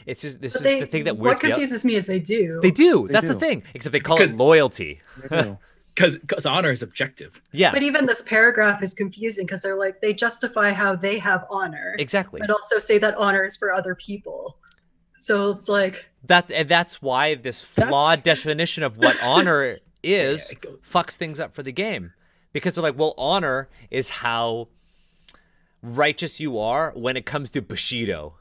It's just this But is the thing that what weirds me out. confuses me is they do. They do. They That's do. the thing. Except they call it 'Cause- loyalty. They do. Because honor is objective. Yeah, But even this paragraph is confusing because they're like they justify how they have honor, exactly. but also say that honor is for other people. So it's like That's why this flawed definition of what honor is fucks things up for the game. Because they're like, well, honor is how righteous you are when it comes to Bushido.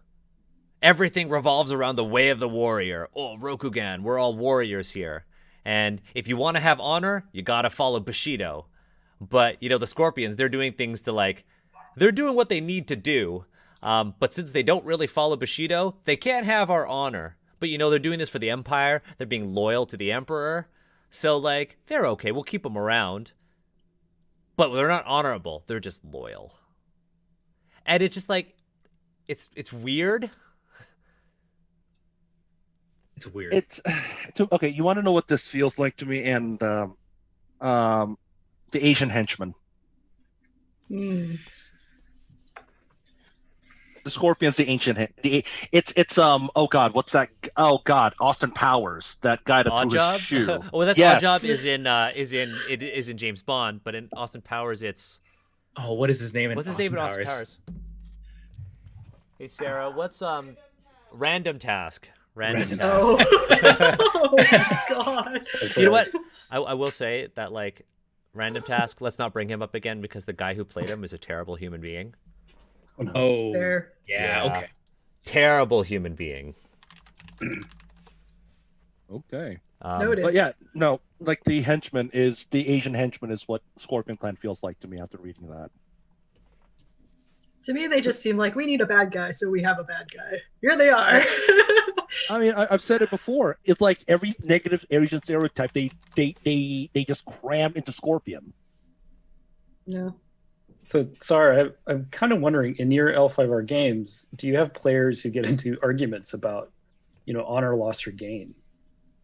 Everything revolves around the way of the warrior. Oh, Rokugan, we're all warriors here. And if you want to have honor, you got to follow Bushido. But, the Scorpions, they're doing things to they're doing what they need to do. But since they don't really follow Bushido, they can't have our honor. But, they're doing this for the Empire. They're being loyal to the Emperor. So, they're okay. We'll keep them around. But they're not honorable. They're just loyal. And it's just it's weird. It's weird. It's okay. You want to know what this feels like to me? And the Asian henchman, hmm. the Scorpions, the ancient. It's oh god, what's that? Oh god, Austin Powers, that guy that threw Oddjob? his shoe. Well, that's Yes. Oddjob is in James Bond, but in Austin Powers, it's Oh, what is his name in what's his Austin name in Austin Powers? Powers? Hey Sarah, what's Random Task? Random Random Task. Oh my god. That's You know right. what? I will say that Random Task. Let's not bring him up again because the guy who played him is a terrible human being. Oh, no. Oh, Fair. yeah, Yeah. okay. Terrible human being. Okay. Noted. But yeah, no, the henchman is the Asian henchman is what Scorpion Clan feels like to me after reading that. To me, they just seem like we need a bad guy, so we have a bad guy. Here they are. I mean, I've said it before. It's like every negative Asian stereotype they just cram into Scorpion. No. So, Sarah, I'm kind of wondering, in your L5R games, do you have players who get into arguments about, honor, loss, or gain?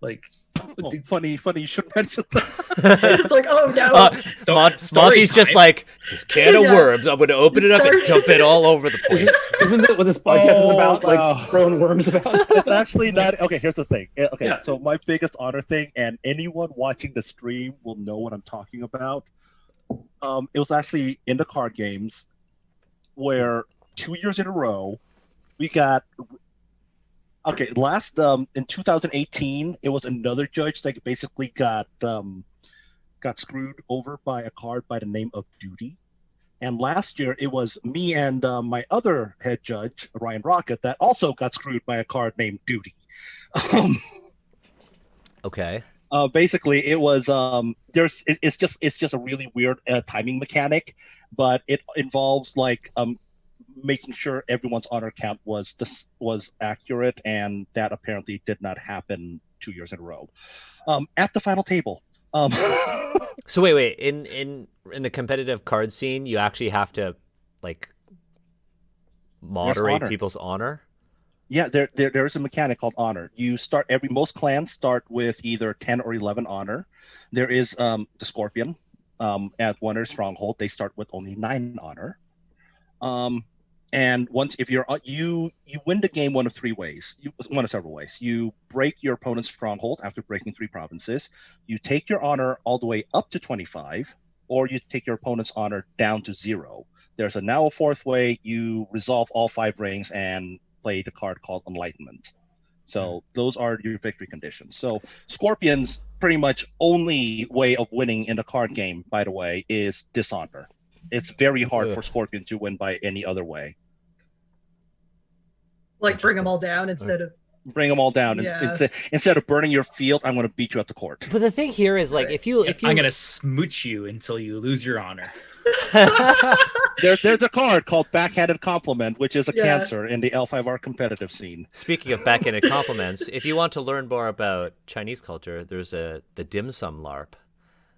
Oh, funny you should mention that. It's like, oh no. Story Monty's just time. like, this can of Yeah. worms, I'm going to open it up and Start- dump it all over the place. Isn't that what this podcast is Oh, about? wow. Throwing worms about? It's actually not. Okay, here's the thing. Okay, Yeah. so my biggest honor thing, and anyone watching the stream will know what I'm talking about. It was actually in the card games where 2 years in a row we got. Okay, last in 2018, it was another judge that basically got screwed over by a card by the name of Duty. And last year, it was me and my other head judge, Ryan Rocket, that also got screwed by a card named Duty. Okay. Basically, it was it's just a really weird timing mechanic, but it involves making sure everyone's honor count was accurate, and that apparently did not happen 2 years in a row. At the final table. So wait. In the competitive card scene, you actually have to moderate honor. people's honor. Yeah, there is a mechanic called honor. Most clans start with either 10 or 11 honor. There is the Scorpion at Wonder Stronghold. They start with only 9 honor. And if you win the game one of several ways. You break your opponent's stronghold after breaking 3 provinces. You take your honor all the way up to 25, or you take your opponent's honor down to 0. There's now a 4th way. You resolve all 5 rings and play the card called Enlightenment. So those are your victory conditions. So Scorpion's pretty much only way of winning in the card game, by the way, is dishonor. It's very hard for Scorpion to win by any other way. Bring them all down instead of. Bring them all down. Yeah. Instead of burning your field, I'm going to beat you at the court. But the thing here is if you I'm gonna smooch you until you lose your honor. There's a card called Backhanded Compliment, which is a Yeah. cancer in the L5R competitive scene. Speaking of backhanded compliments, if you want to learn more about Chinese culture, there's the dim sum LARP,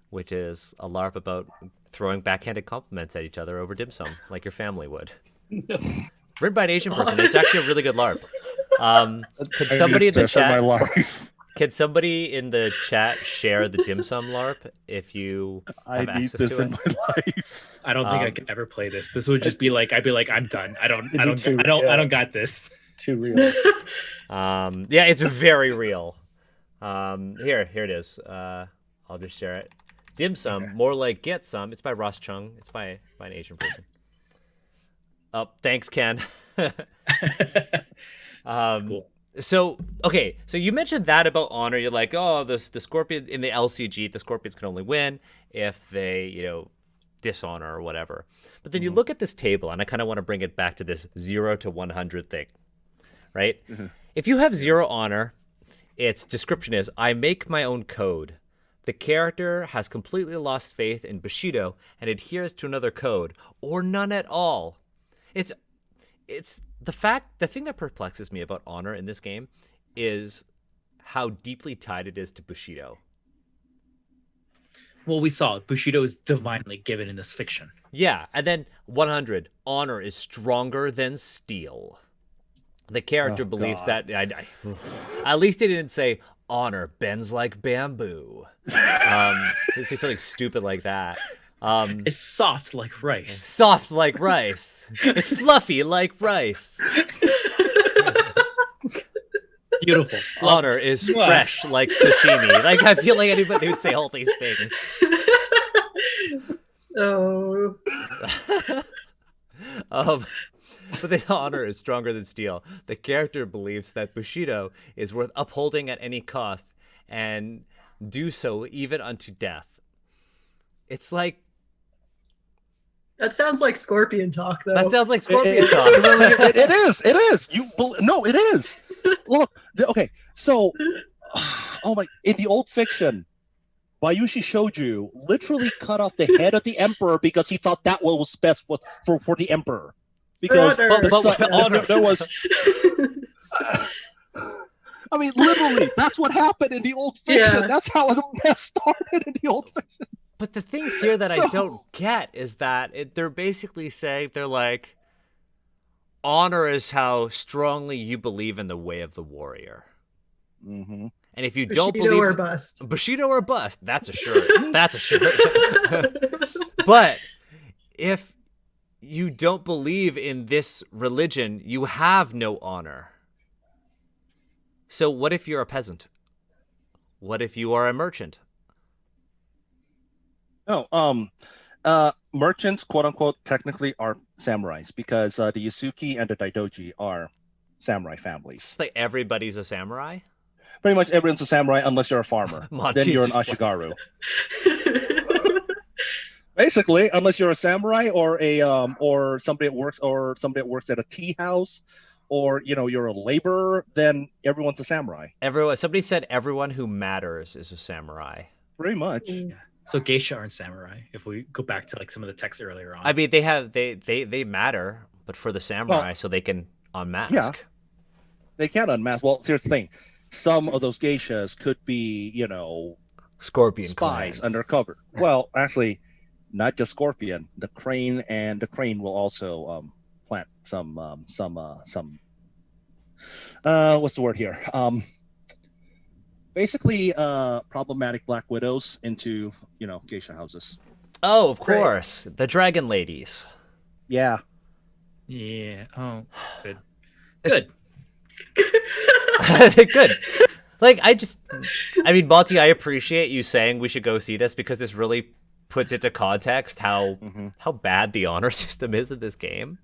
which is a LARP about throwing backhanded compliments at each other over dim sum, like your family would. Written by an Asian person. It's actually a really good LARP. Could somebody in the This in my chat? life. Can somebody in the chat share the dim sum LARP if you I have need access this to in it? my life. I don't think I could ever play this. This would just be I'd be like, I'm done. I don't Me too, got this. Too real. Yeah, it's very real. Here it is. I'll just share it. Dim sum, Okay. more like get some. It's by Ross Chung. It's by an Asian person. Oh, thanks, Ken. Cool. So okay, so you mentioned that about honor. You're like, oh, the Scorpion in the LCG, the Scorpions can only win if they, dishonor or whatever. But then you look at this table, and I kind of want to bring it back to this 0 to 100 thing, right? If you have 0 honor, its description is, I make my own code. The character has completely lost faith in Bushido and adheres to another code, or none at all. It's the thing that perplexes me about honor in this game is how deeply tied it is to Bushido. Well, we saw Bushido is divinely given in this fiction. Yeah, and then 100, honor is stronger than steel. The character believes God. that. At least they didn't say honor bends like bamboo. They say something stupid like that. It's soft like rice. Soft like rice. It's fluffy like rice. Beautiful. Honor is fresh like sashimi. Like, I feel like anybody would say all these things. Oh. But the honor is stronger than steel. The character believes that Bushido is worth upholding at any cost and do so even unto death. It's like... That sounds like Scorpion talk, though. That sounds like Scorpion It talk. really- it is. It is. No, it is. Look. Okay. So, oh my! In the old fiction, Bayushi Shoju literally cut off the head of the emperor because he thought that was best for the emperor. Because there was. I mean, literally, that's what happened in the old fiction. Yeah. That's how the mess started in the old fiction. But the thing here that I don't get is that they're basically saying, they're like, honor is how strongly you believe in the way of the warrior. Mm-hmm. And if you don't Bushido believe... or bust. Bushido or bust. That's a shirt. That's a shirt. But if you don't believe in this religion, you have no honor. So what if you're a peasant? What if you are a merchant? Merchants, quote unquote, technically are samurais because the Yasuki and the Daidoji are samurai families. It's like everybody's a samurai? Pretty much everyone's a samurai unless you're a farmer. Monty's Then you're an just like- Ashigaru. Basically, unless you're a samurai or a or somebody that works at a tea house, or you're a laborer, then everyone's a samurai. Somebody said everyone who matters is a samurai. Pretty much. Yeah. So geisha aren't samurai. If we go back to like some of the texts earlier on. I mean, they matter, but for the samurai, so they can unmask. Yeah. They can't unmask. Well, here's the thing. Some of those geishas could be, Scorpion spies clan. undercover. Well, actually, not just Scorpion. The crane will also plant some what's the word here? Basically problematic black widows into, geisha houses. Oh, of course. The dragon ladies. Yeah. Yeah. Oh, good. Good. Good. Like, I mean, Monty, I appreciate you saying we should go see this because this really puts into context how bad the honor system is in this game.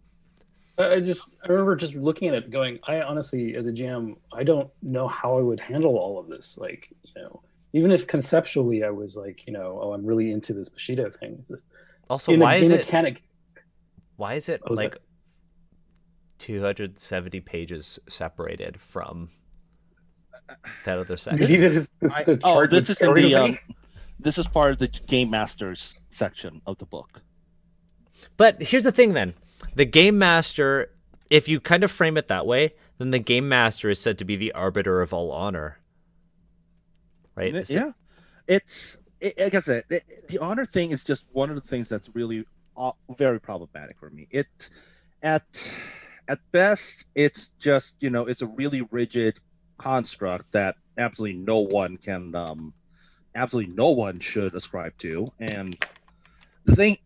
I remember just looking at it going, I honestly, as a GM, I don't know how I would handle all of this. Like, even if conceptually I was like, oh, I'm really into this Bushido thing. It's just, Also, why is it Oh, is like that- 270 pages separated from that other section? Maybe there's this this is part of the Game Master's section of the book. But here's the thing then. The Game Master, if you kind of frame it that way, then the Game Master is said to be the arbiter of all honor. Right? Yeah. Like I said, the honor thing is just one of the things that's really very problematic for me. At best, it's just, it's a really rigid construct that absolutely no one should ascribe to. And the thing,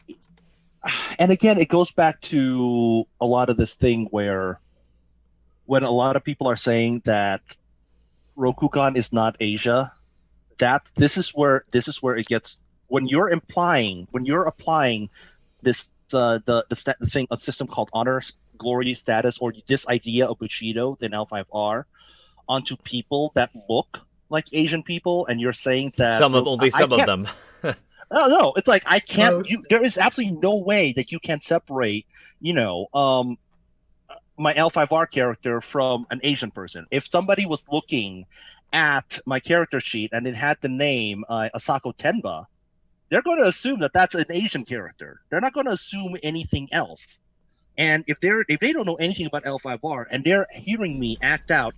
and again, it goes back to a lot of this thing where when a lot of people are saying that Rokugan is not Asia, that this is where it gets, when you're applying this the thing, a system called honor, glory, status, or this idea of Bushido in L5R onto people that look like Asian people, and you're saying that Only some of them. no, it's like I can't. Most. There is absolutely no way that you can separate, my L5R character from an Asian person. If somebody was looking at my character sheet and it had the name Asako Tenba, they're going to assume that that's an Asian character. They're not going to assume anything else. And if they don't know anything about L5R and they're hearing me act out,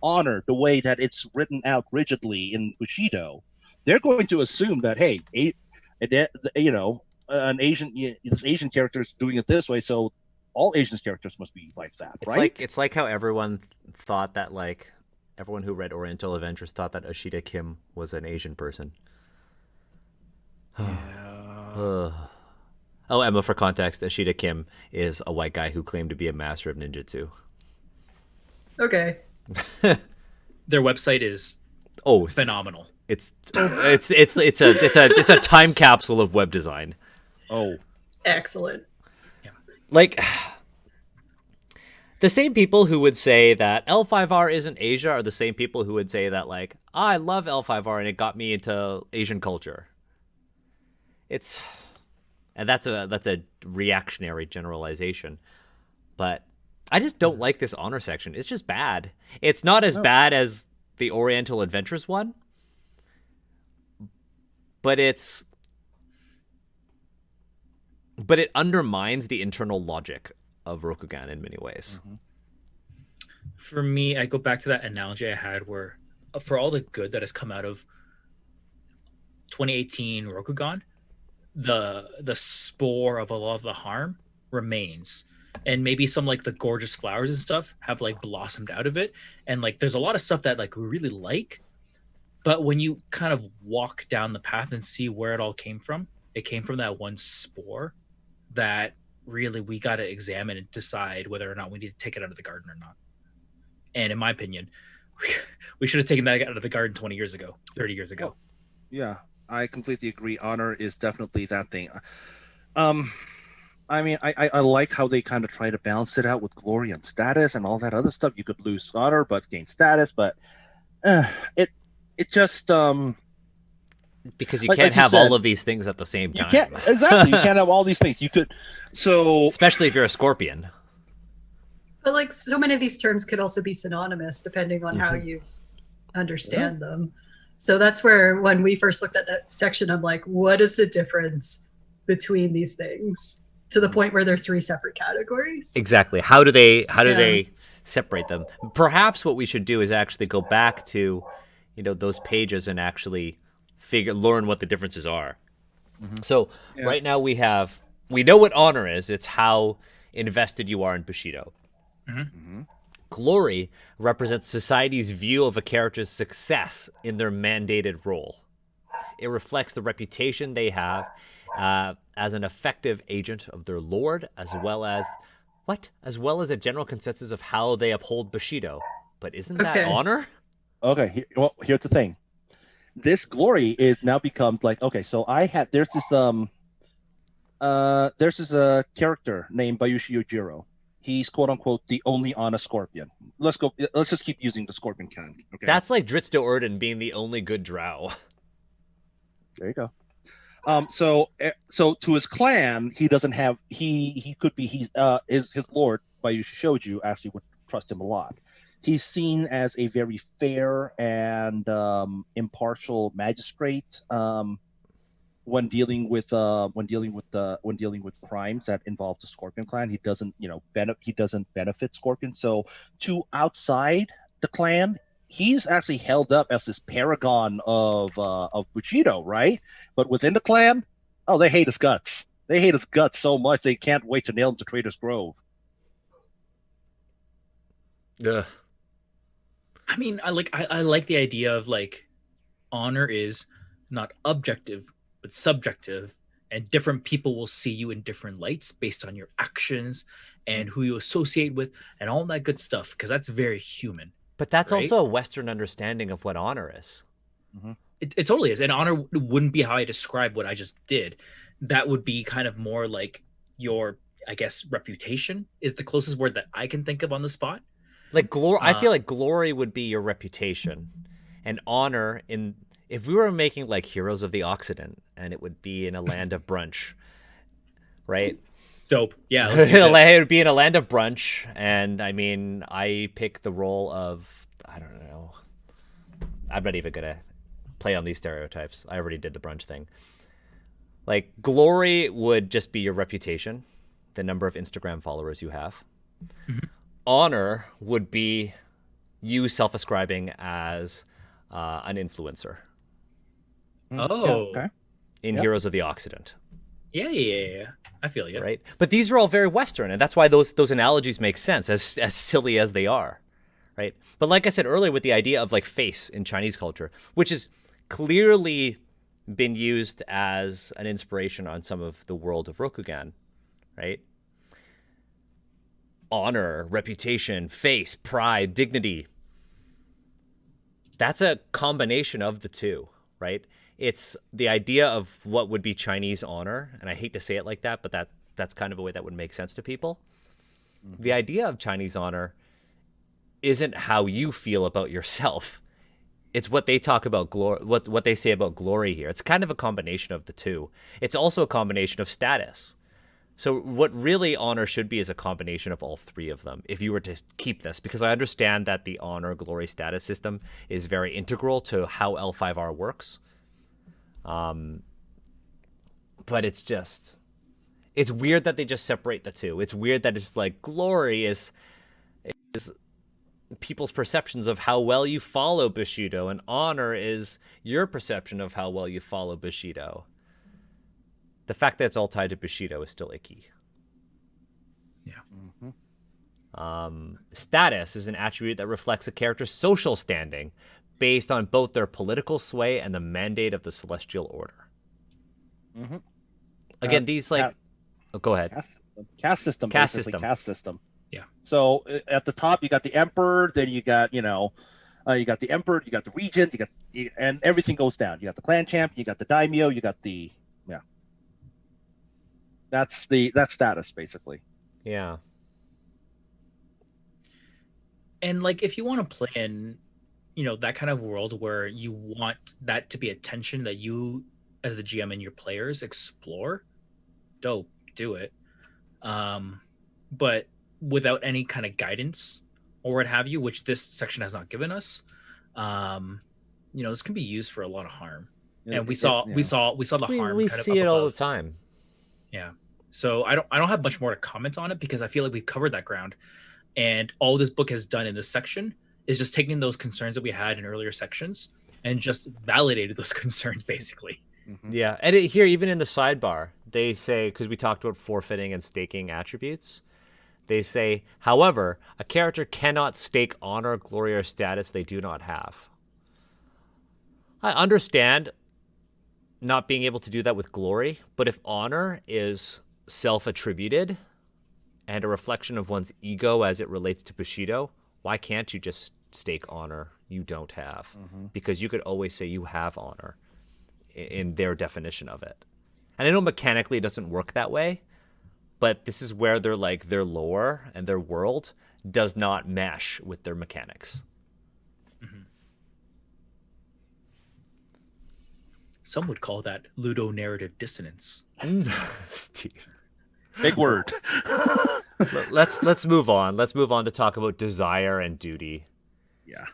honor the way that it's written out rigidly in Bushido, they're going to assume that, hey, an Asian character is doing it this way, so all Asian characters must be like that, right? It's like how everyone thought that, like, everyone who read Oriental Adventures thought that Ashita Kim was an Asian person. Oh, Emma, for context, Ashita Kim is a white guy who claimed to be a master of ninjutsu. Okay. Their website is phenomenal. It's a time capsule of web design. Oh, Excellent. Like, the same people who would say that L5R isn't Asia are the same people who would say that, like, I love L5R and it got me into Asian culture. And that's a reactionary generalization. But I just don't like this honor section. It's just bad. It's not as bad as the Oriental Adventures one, but it undermines the internal logic of Rokugan in many ways. Mm-hmm. For me, I go back to that analogy I had where, for all the good that has come out of 2018 Rokugan, the spore of a lot of the harm remains, and maybe some, like, the gorgeous flowers and stuff have, like, blossomed out of it, and, like, there's a lot of stuff that, like, we really like, but when you kind of walk down the path and see where it all came from, it came from that one spore that really we got to examine and decide whether or not we need to take it out of the garden or not. And in my opinion, we should have taken that out of the garden 20 years ago, 30 years ago. Yeah, I completely agree. Honor is definitely that thing. I mean, I like how they kind of try to balance it out with glory and status and all that other stuff. You could lose honor but gain status, but it just because you like can't you have said, all of these things at the same time. You can't have all these things. You could, especially if you're a scorpion. But, like, so many of these terms could also be synonymous depending on how you understand them. So that's where, when we first looked at that section, I'm like, what is the difference between these things, to the point where they're three separate categories? Exactly. How do they separate them? Perhaps what we should do is actually go back to, those pages and actually learn what the differences are. Mm-hmm. So right now we know what honor is. It's how invested you are in Bushido. Mm-hmm. Mm-hmm. Glory represents society's view of a character's success in their mandated role. It reflects the reputation they have as an effective agent of their lord, as well as a general consensus of how they uphold Bushido. But isn't that honor? Okay, well, here's the thing. This glory is now become like, okay, so there's this character named Bayushi Yojiro. He's quote unquote the only honest scorpion. Let's just keep using the scorpion kind. Okay. That's like Dritz do Erden being the only good drow. There you go. So to his clan, he doesn't have he could be his lord Bayushi Shoju actually would trust him a lot. He's seen as a very fair and impartial magistrate when dealing with crimes that involve the Scorpion clan. He doesn't benefit Scorpion. So to outside the clan, he's actually held up as this paragon of Bushido, right? But within the clan, they hate his guts. They hate his guts so much they can't wait to nail him to Traitor's Grove. Yeah. I mean, I like the idea of, like, honor is not objective but subjective, and different people will see you in different lights based on your actions and who you associate with and all that good stuff, because that's very human. But that's right? also a Western understanding of what honor is. It totally is. And honor wouldn't be how I describe what I just did. That would be kind of more like your, I guess, reputation is the closest word that I can think of on the spot. Like glory, I feel like glory would be your reputation, and honor in if we were making like Heroes of the Occident, and it would be in a land of brunch, right? Dope. Yeah. Let's do that. It would be in a land of brunch, and I mean, I pick the role of, I don't know. I'm not even gonna play on these stereotypes. I already did the brunch thing. Like glory would just be your reputation, the number of Instagram followers you have. Honor would be you self-ascribing as an influencer Oh. Okay. in Heroes of the Occident. Yeah. I feel you. Right? But these are all very Western, and that's why those analogies make sense, as silly as they are, right? But like I said earlier, with the idea of like face in Chinese culture, which has clearly been used as an inspiration on some of the world of Rokugan, right? Honor, reputation, face, pride, dignity. That's a combination of the two, right? It's the idea of what would be Chinese honor, and I hate to say it like that, but that's kind of a way that would make sense to people. The idea of Chinese honor isn't how you feel about yourself. It's what they talk about glory, what they say about glory here. It's kind of a combination of the two. It's also a combination of status. So what really honor should be is a combination of all three of them, if you were to keep this, because I understand that the honor, glory, status system is very integral to how L5R works. But it's weird that they just separate the two. It's weird that it's like glory is people's perceptions of how well you follow Bushido, and honor is your perception of how well you follow Bushido. The fact that it's all tied to Bushido is still icky. Yeah. Status is an attribute that reflects a character's social standing based on both their political sway and the mandate of the Celestial Order. Again, these like... go ahead. Caste system. Caste Basically, system. caste system. Yeah. So at the top, you got the emperor, then you got, you got the emperor, you got the regent, and everything goes down. You got the clan champ, you got the daimyo, you got the... That's status, basically. Yeah. And like, if you want to play in, that kind of world where you want that to be a tension that you, as the GM and your players, explore, dope, do it. But without any kind of guidance or what have you, which this section has not given us, this can be used for a lot of harm. And we saw the harm. We kind of see up it all above. the time. Yeah. So I don't have much more to comment on it, because I feel like we've covered that ground. And all this book has done in this section is just taking those concerns that we had in earlier sections and just validated those concerns, basically. Yeah, and here, even in the sidebar, they say, because we talked about forfeiting and staking attributes, they say, however, a character cannot stake honor, glory, or status they do not have. I understand not being able to do that with glory, but if honor is self-attributed and a reflection of one's ego as it relates to Bushido, why can't you just stake honor you don't have? Because you could always say you have honor in their definition of it. And I know mechanically it doesn't work that way, but this is where they're like their lore and their world does not mesh with their mechanics. Some would call that ludonarrative dissonance. Steve. Big word. Let's move on. Let's move on to talk about desire and duty. Yeah.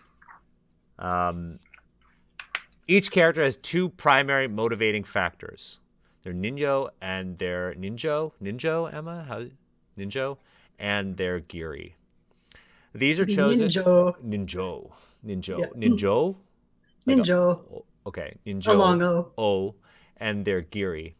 Each character has two primary motivating factors: their ninjo and their ninjo, Emma, ninjo, and their giri. These are chosen. Ninjo. Ninjo. Okay, ninjo. A long O. O, and their giri.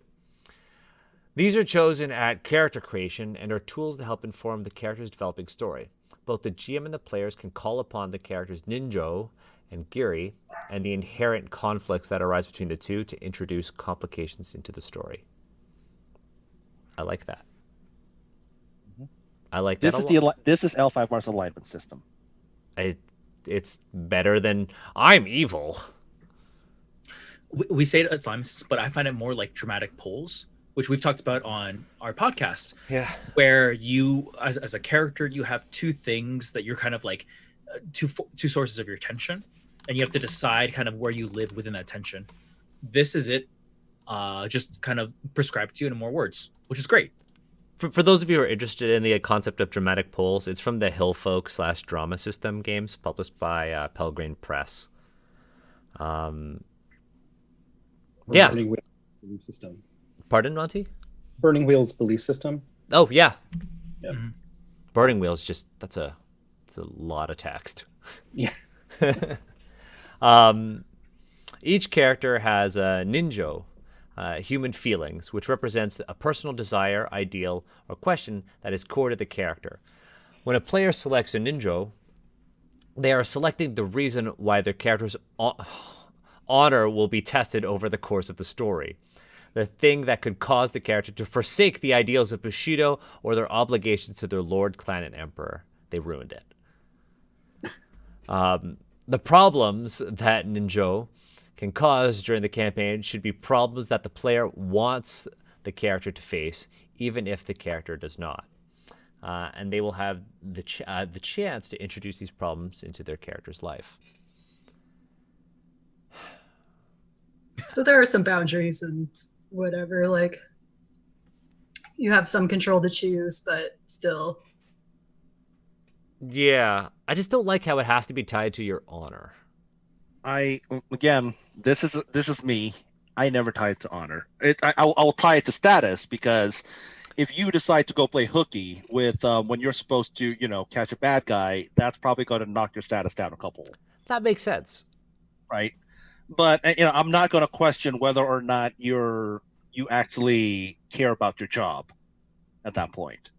These are chosen at character creation and are tools to help inform the character's developing story. Both the GM and the players can call upon the character's ninjo and giri and the inherent conflicts that arise between the two to introduce complications into the story. I like that. Mhm. I like that This a is lot. this is L5R's alignment system. It's better than I'm evil. We say it at times, but I find it more like dramatic pulls, which we've talked about on our podcast, Yeah. where you, as a character, you have two things that you're kind of like two sources of your tension, and you have to decide kind of where you live within that tension. This is it, just kind of prescribed to you in more words, which is great. For those of you who are interested in the concept of dramatic pulls, it's from the Hillfolk / Drama System games published by Pelgrane Press. Yeah. Burning Wheels belief system. Pardon, Monty? Burning Wheels belief system. Oh, yeah. Yeah. Mhm. Burning Wheels, that's a lot of text. Yeah. Each character has a ninjo, human feelings, which represents a personal desire, ideal, or question that is core to the character. When a player selects a ninjo, they are selecting the reason why their character's honor will be tested over the course of the story. The thing that could cause the character to forsake the ideals of Bushido or their obligations to their lord, clan, and emperor. They ruined it. The problems that ninjo can cause during the campaign should be problems that the player wants the character to face, even if the character does not. And they will have the chance to introduce these problems into their character's life. So there are some boundaries and whatever, like you have some control to choose, but still. Yeah, I just don't like how it has to be tied to your honor. Again, this is me. I never tie it to honor. I will tie it to status, because if you decide to go play hooky with when you're supposed to, catch a bad guy, that's probably going to knock your status down a couple, That makes sense. right? But I'm not going to question whether or not you actually care about your job at that point.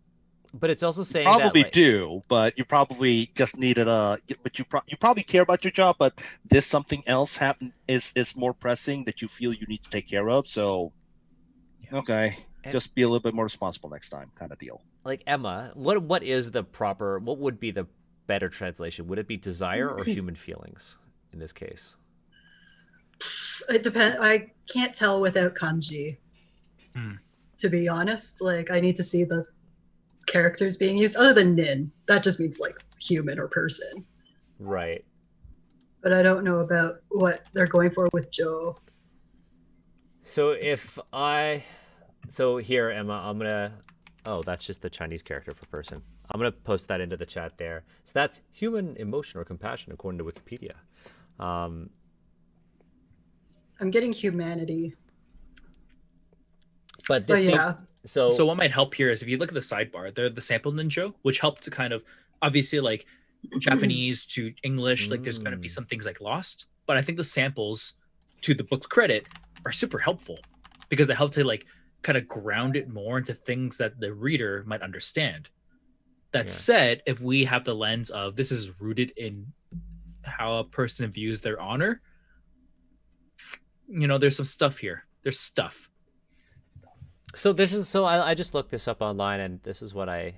But it's also saying Probably that, like, do, but you probably just needed but you probably care about your job, but this something else is more pressing that you feel you need to take care of. So, okay, just be a little bit more responsible next time, kind of deal. like Emma, what would be the better translation? Would it be desire or human feelings in this case? It depends. I can't tell without kanji. To be honest, like I need to see the characters being used. Other than nin, that just means like human or person. Right. But I don't know about what they're going for with Joe. So here, Emma, I'm gonna. Oh, that's just the Chinese character for person. I'm gonna post that into the chat there. So that's human emotion or compassion according to Wikipedia. I'm getting humanity. But But yeah, So what might help here is if you look at the sidebar, they're the sample ninja, which help to kind of obviously like Japanese to English, like there's going to be some things like lost, but I think the samples, to the book's credit, are super helpful because they help to like kind of ground it more into things that the reader might understand. That said, if we have the lens of this is rooted in how a person views their honor, there's some stuff here. There's stuff. So I just looked this up online, and this is what I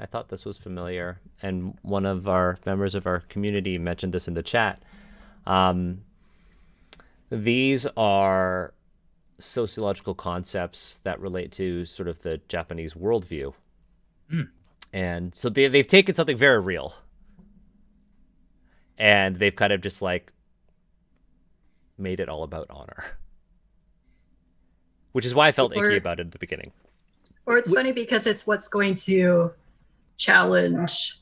thought this was familiar, and one of our members of our community mentioned this in the chat. These are sociological concepts that relate to sort of the Japanese worldview. And so they've taken something very real, and they've kind of just like made it all about honor. Which is why I felt icky about it at the beginning. Or it's funny because it's what's going to challenge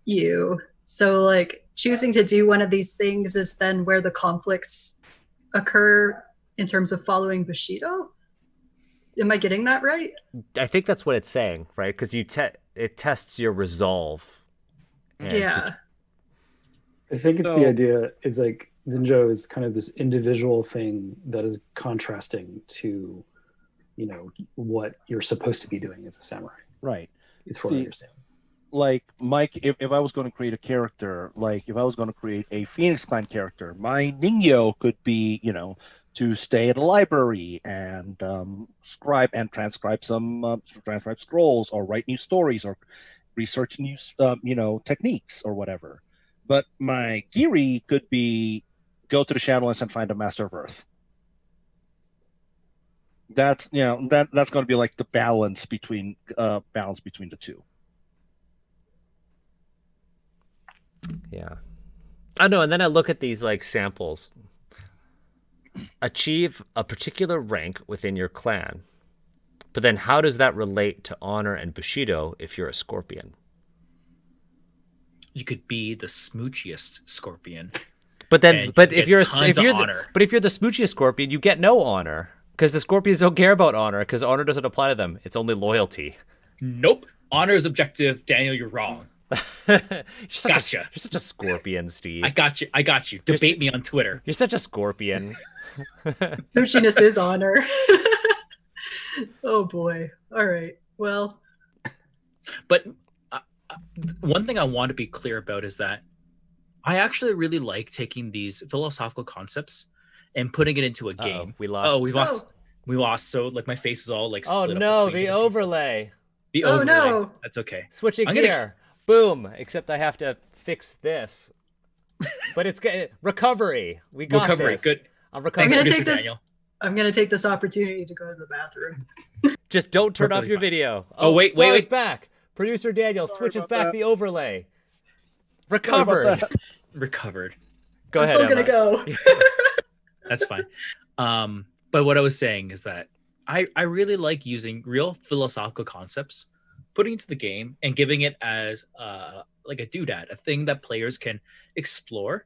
you. So like choosing to do one of these things is then where the conflicts occur in terms of following Bushido. Am I getting that right? I think that's what it's saying, right? Because it tests your resolve. Yeah. I think it's the idea is like ninja is kind of this individual thing that is contrasting to, what you're supposed to be doing as a samurai. Right. Is what I understand. Like Mike, if I was going to create a character, like if I was going to create a Phoenix Clan character, my ninjo could be, to stay in a library and scribe and transcribe transcribe scrolls, or write new stories, or research new techniques or whatever. But my Giri could be go to the Shadowlands and find a Master of Earth. That's that's going to be like the balance between the two. Yeah. I know, and then I look at these like samples. Achieve a particular rank within your clan. But then how does that relate to honor and Bushido if you're a scorpion? You could be the smoochiest scorpion. But then if you're the smoochiest scorpion, you get no honor. Because the scorpions don't care about honor, because honor doesn't apply to them. It's only loyalty. Nope. Honor is objective. Daniel, you're wrong. You're Gotcha. you're such a scorpion, Steve. I got you. Debate me on Twitter. You're such a scorpion. Smoochiness is honor. Oh boy. All right. Well. But one thing I want to be clear about is that I actually really like taking these philosophical concepts and putting it into a game. We lost. We lost. So like my face is all like. Oh split no, up the overlay. The overlay. No. That's okay. Switching gear. Boom. Except I have to fix this. But it's recovery. We got recovery. This. Good. I'm recovering. I'm gonna take this opportunity to go to the bathroom. Just don't turn off your video. Wait. Back. Producer Daniel switches back the overlay. Recovered. Recovered. Go ahead. I'm still gonna go. That's fine. But what I was saying is that I really like using real philosophical concepts, putting into the game and giving it as like a doodad, a thing that players can explore.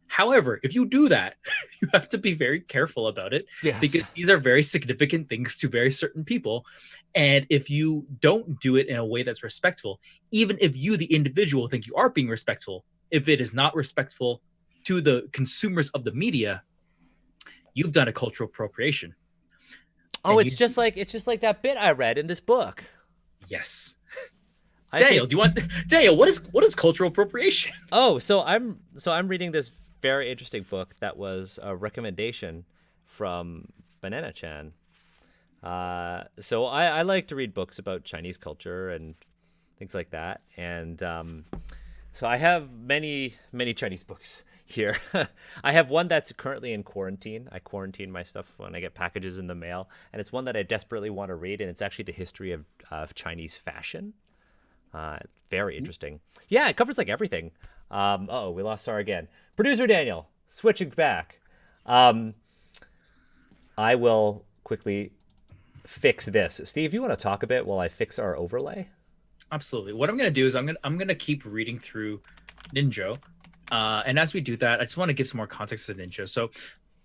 However, if you do that, you have to be very careful about it, because these are very significant things to very certain people. And if you don't do it in a way that's respectful, even if you, the individual, think you are being respectful, if it is not respectful to the consumers of the media, you've done a cultural appropriation. Oh, it's just like that bit I read in this book. Yes. Daniel, what is cultural appropriation? Oh, so I'm reading this very interesting book that was a recommendation from Banana Chan. So I like to read books about Chinese culture and things like that. And so I have many Chinese books here. I have one that's currently in quarantine. I quarantine my stuff when I get packages in the mail, and it's one that I desperately want to read, and it's actually the history of Chinese fashion. Very interesting. Yeah, it covers like everything. We lost Sarah again. Producer Daniel, switching back. I will quickly fix this. Steve, you want to talk a bit while I fix our overlay? Absolutely. What I'm going to do is I'm going to keep reading through Ninja. And as we do that, I just want to give some more context to Ninja. So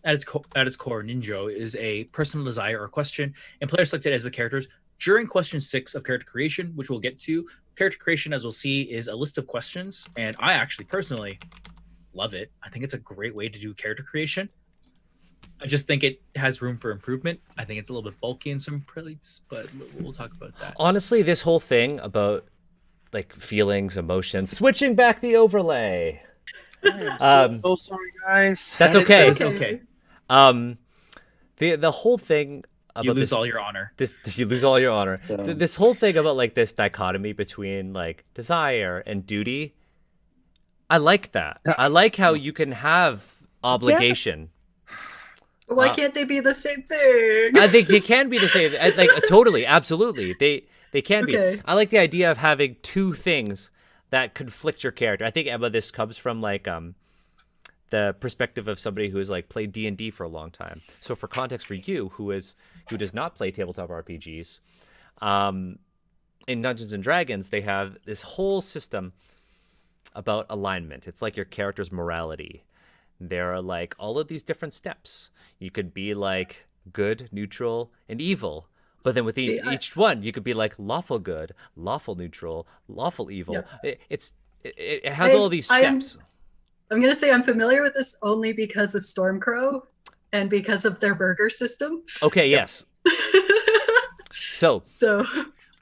at its core, Ninja is a personal desire or question, and players selected as the characters during question 6 of character creation, which we'll get to. Character creation, as we'll see, is a list of questions, and I actually personally love it. I think it's a great way to do character creation. I just think it has room for improvement. I think it's a little bit bulky in some places, but we'll talk about that. Honestly, this whole thing about like feelings, emotions, switching back the overlay. So sorry, guys. That's okay. It's okay. The whole thing about you lose all your honor. You lose all your honor. Yeah. This whole thing about like this dichotomy between like desire and duty. I like that. I like how you can have obligation. Why can't they be the same thing? I think they can be the same. Like totally, absolutely. They can Okay. be. I like the idea of having two things that conflict your character. I think, Emma, this comes from like the perspective of somebody who has like played D&D for a long time. So for context for you, who does not play tabletop RPGs, in Dungeons and Dragons, they have this whole system about alignment. It's like your character's morality. There are like all of these different steps. You could be like good, neutral, and evil. But then within each one, you could be like lawful good, lawful neutral, lawful evil. Yeah. It has all these steps. I'm going to say I'm familiar with this only because of Stormcrow and because of their burger system. Okay, yes. So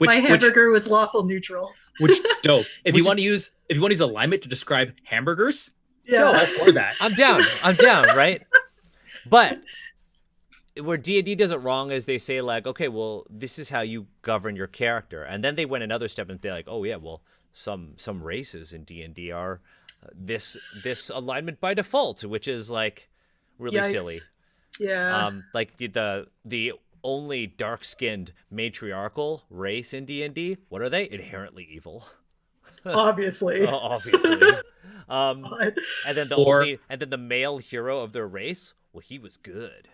my hamburger was lawful neutral. Which dope. If you want to use alignment to describe hamburgers, yeah, dope for that. I'm down, right? But where D&D does it wrong is they say like, okay, well, this is how you govern your character, and then they went another step and they're like, oh yeah, well, some races in D&D are this alignment by default, which is like really Yikes. silly. Yeah. Like the only dark-skinned matriarchal race in D&D, what are they? Inherently evil. Obviously. Obviously. God. And then Or- the male hero of their race, well, he was good.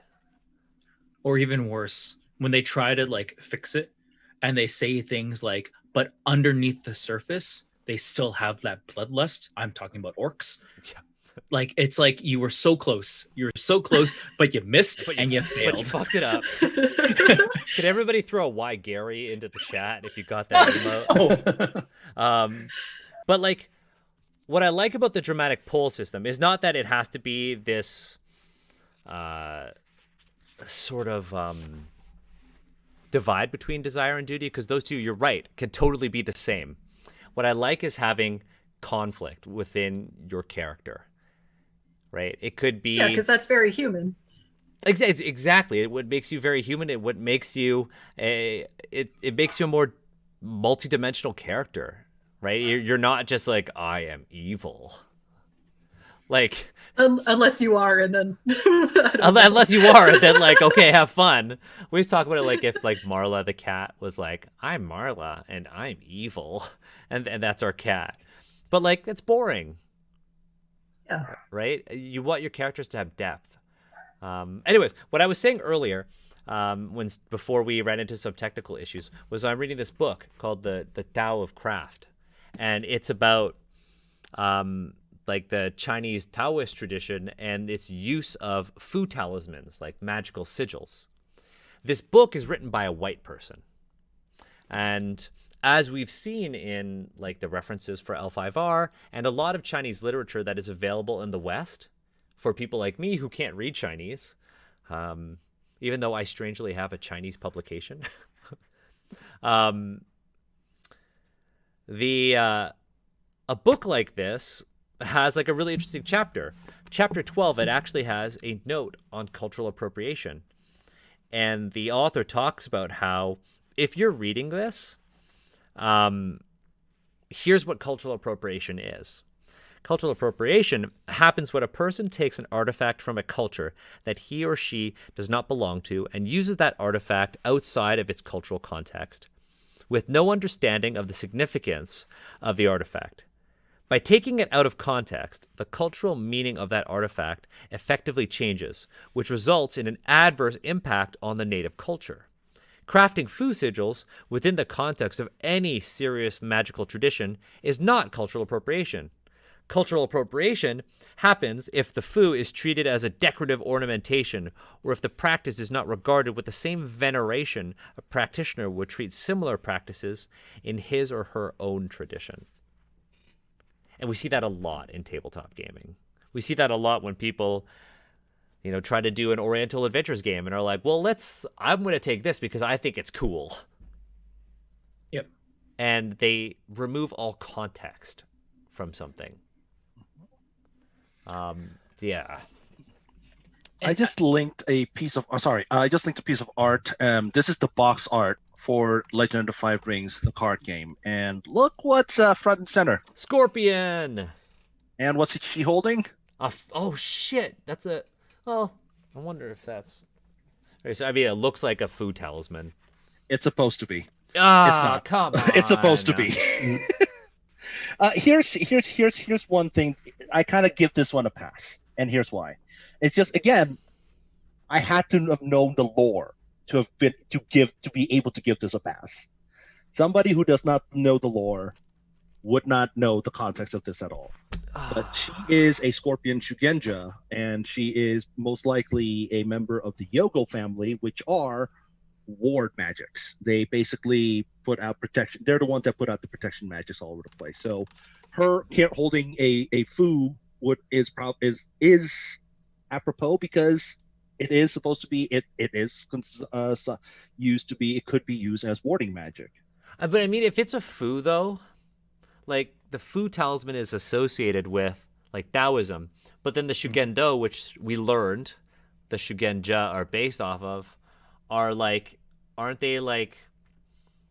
Or even worse, when they try to like fix it and they say things like, but underneath the surface, they still have that bloodlust. I'm talking about orcs. Yeah. Like, it's like you were so close. You were so close, but you missed and you But you failed. fucked it up. Could everybody throw a "Why Gary" into the chat if you got that emote? But like, what I like about the dramatic pull system is not that it has to be this sort of divide between desire and duty, because those two, you're right, can totally be the same. What I like is having conflict within your character, right? It could be Yeah, because that's very human. exactly. It what makes you very human. It what makes you it makes you a more multidimensional character, right? You're not just like, I am evil. Like, Unless you are, and then I don't know. unless you are, then like, okay, have fun. We always talk about it like if like Marla the cat was like, I'm Marla and I'm evil, and that's our cat. But like, it's boring, Yeah. right? You want your characters to have depth. Anyways, what I was saying earlier, before we ran into some technical issues, was I'm reading this book called the Tao of Craft, and it's about like the Chinese Taoist tradition and its use of food talismans, like magical sigils. This book is written by a white person. And as we've seen in like the references for L5R and a lot of Chinese literature that is available in the West for people like me who can't read Chinese, even though I strangely have a Chinese publication, a book like this has like a really interesting chapter. Chapter 12, it actually has a note on cultural appropriation. And the author talks about how if you're reading this, here's what cultural appropriation is. Cultural appropriation happens when a person takes an artifact from a culture that he or she does not belong to and uses that artifact outside of its cultural context, with no understanding of the significance of the artifact. By taking it out of context, the cultural meaning of that artifact effectively changes, which results in an adverse impact on the native culture. Crafting food sigils within the context of any serious magical tradition is not cultural appropriation. Cultural appropriation happens if the foo is treated as a decorative ornamentation, or if the practice is not regarded with the same veneration a practitioner would treat similar practices in his or her own tradition. And we see that a lot in tabletop gaming. We see that a lot when people, try to do an Oriental Adventures game and are like, well, I'm going to take this because I think it's cool. Yep. And they remove all context from something. Yeah. I just linked a piece of art. This is the box art for Legend of the Five Rings, the card game. And look what's front and center. Scorpion! And what's she holding? Oh, shit. That's I wonder if that's... Okay, so, it looks like a food talisman. It's supposed to be. Ah, It's not. Come on. It's supposed to be. Here's one thing. I kind of give this one a pass, and here's why. It's just, again, I had to have known the lore to be able to give this a pass. Somebody who does not know the lore would not know the context of this at all. But she is a Scorpion Shugenja, and she is most likely a member of the Yogo family, which are ward magics. They basically put out protection. They're the ones that put out the protection magics all over the place. So her holding a foo is apropos, because it is supposed to be, it could be used as warding magic. But if it's a foo though, like the foo talisman is associated with like Taoism, but then the Shugendo, which we learned the Shugenja are based off of are like, aren't they like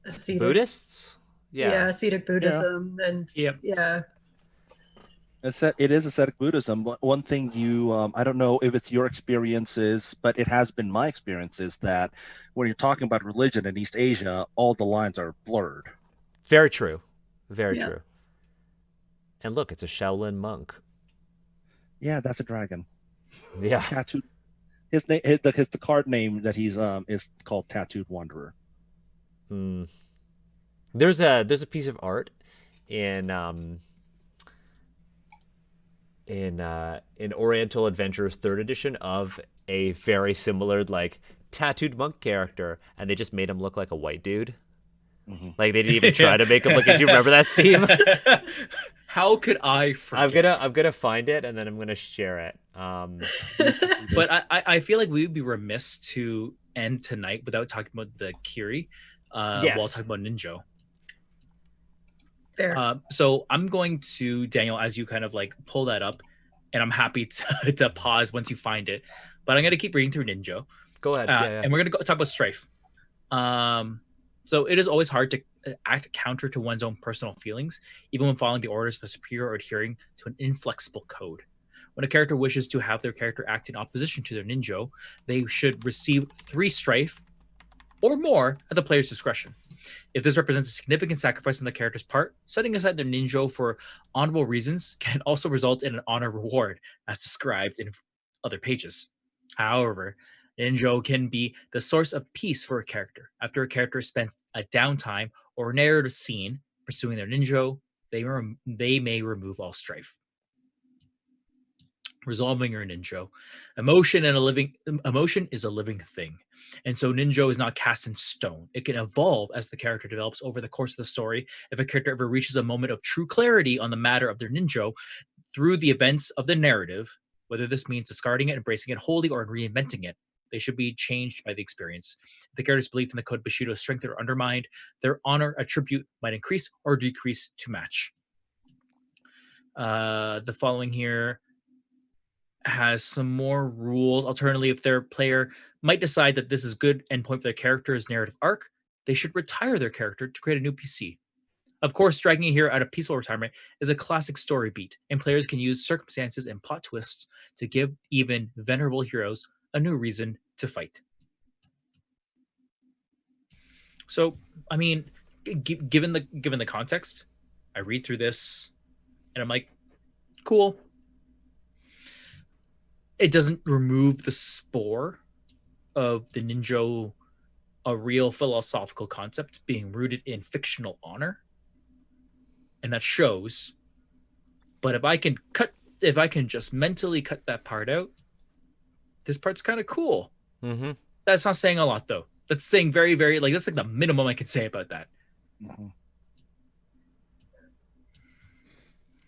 Ascetics. Buddhists? Yeah, Yeah. ascetic Buddhism, and Yep. yeah, It is ascetic Buddhism. One thing I don't know if it's your experiences, but it has been my experiences that when you're talking about religion in East Asia, all the lines are blurred. Very true. Very Yeah. true. And look, it's a Shaolin monk. Yeah, that's a dragon. Yeah. Tattooed. His name, the card name that he's is called Tattooed Wanderer. Mm. There's a piece of art in in Oriental Adventures third edition of a very similar like tattooed monk character, and they just made him look like a white dude. Mm-hmm. Like they didn't even try to make him look. Do you remember that, Steve? How could I forget? I'm gonna find it and then I'm gonna share it. But I feel like we would be remiss to end tonight without talking about the Kiri while Yes. talking about Ninjo. fair. So I'm going to, Daniel, as you kind of like pull that up, and I'm happy to pause once you find it. But I'm going to keep reading through Ninjo. Go ahead. Yeah. And we're going to talk about Strife. So it is always hard to act counter to one's own personal feelings, even when following the orders of a superior or adhering to an inflexible code. When a character wishes to have their character act in opposition to their ninjo, they should receive 3 strife or more at the player's discretion. If this represents a significant sacrifice on the character's part, setting aside their ninjo for honorable reasons can also result in an honor reward, as described in other pages. However, ninjo can be the source of peace for a character. After a character spends a downtime or a narrative scene pursuing their ninjo, they may remove all strife. Resolving your ninjo. Emotion is a living thing. And so ninjo is not cast in stone. It can evolve as the character develops over the course of the story. If a character ever reaches a moment of true clarity on the matter of their ninjo through the events of the narrative, whether this means discarding it, embracing it wholly, or reinventing it, they should be changed by the experience. If the character's belief in the code Bushido is strengthened or undermined, their honor attribute might increase or decrease to match. The following here has some more rules. Alternatively, if their player might decide that this is good endpoint for their character's narrative arc, they should retire their character to create a new PC. Of course, striking a hero out of peaceful retirement is a classic story beat, and players can use circumstances and plot twists to give even venerable heroes a new reason to fight. So, I mean, given the context, I read through this and I'm like, cool. It doesn't remove the spore of the ninjo, a real philosophical concept being rooted in fictional honor, and that shows. But if I can just mentally cut that part out, this part's kind of cool. Mm-hmm. That's not saying a lot, though. That's saying very, very that's like the minimum I could say about that. Mm-hmm.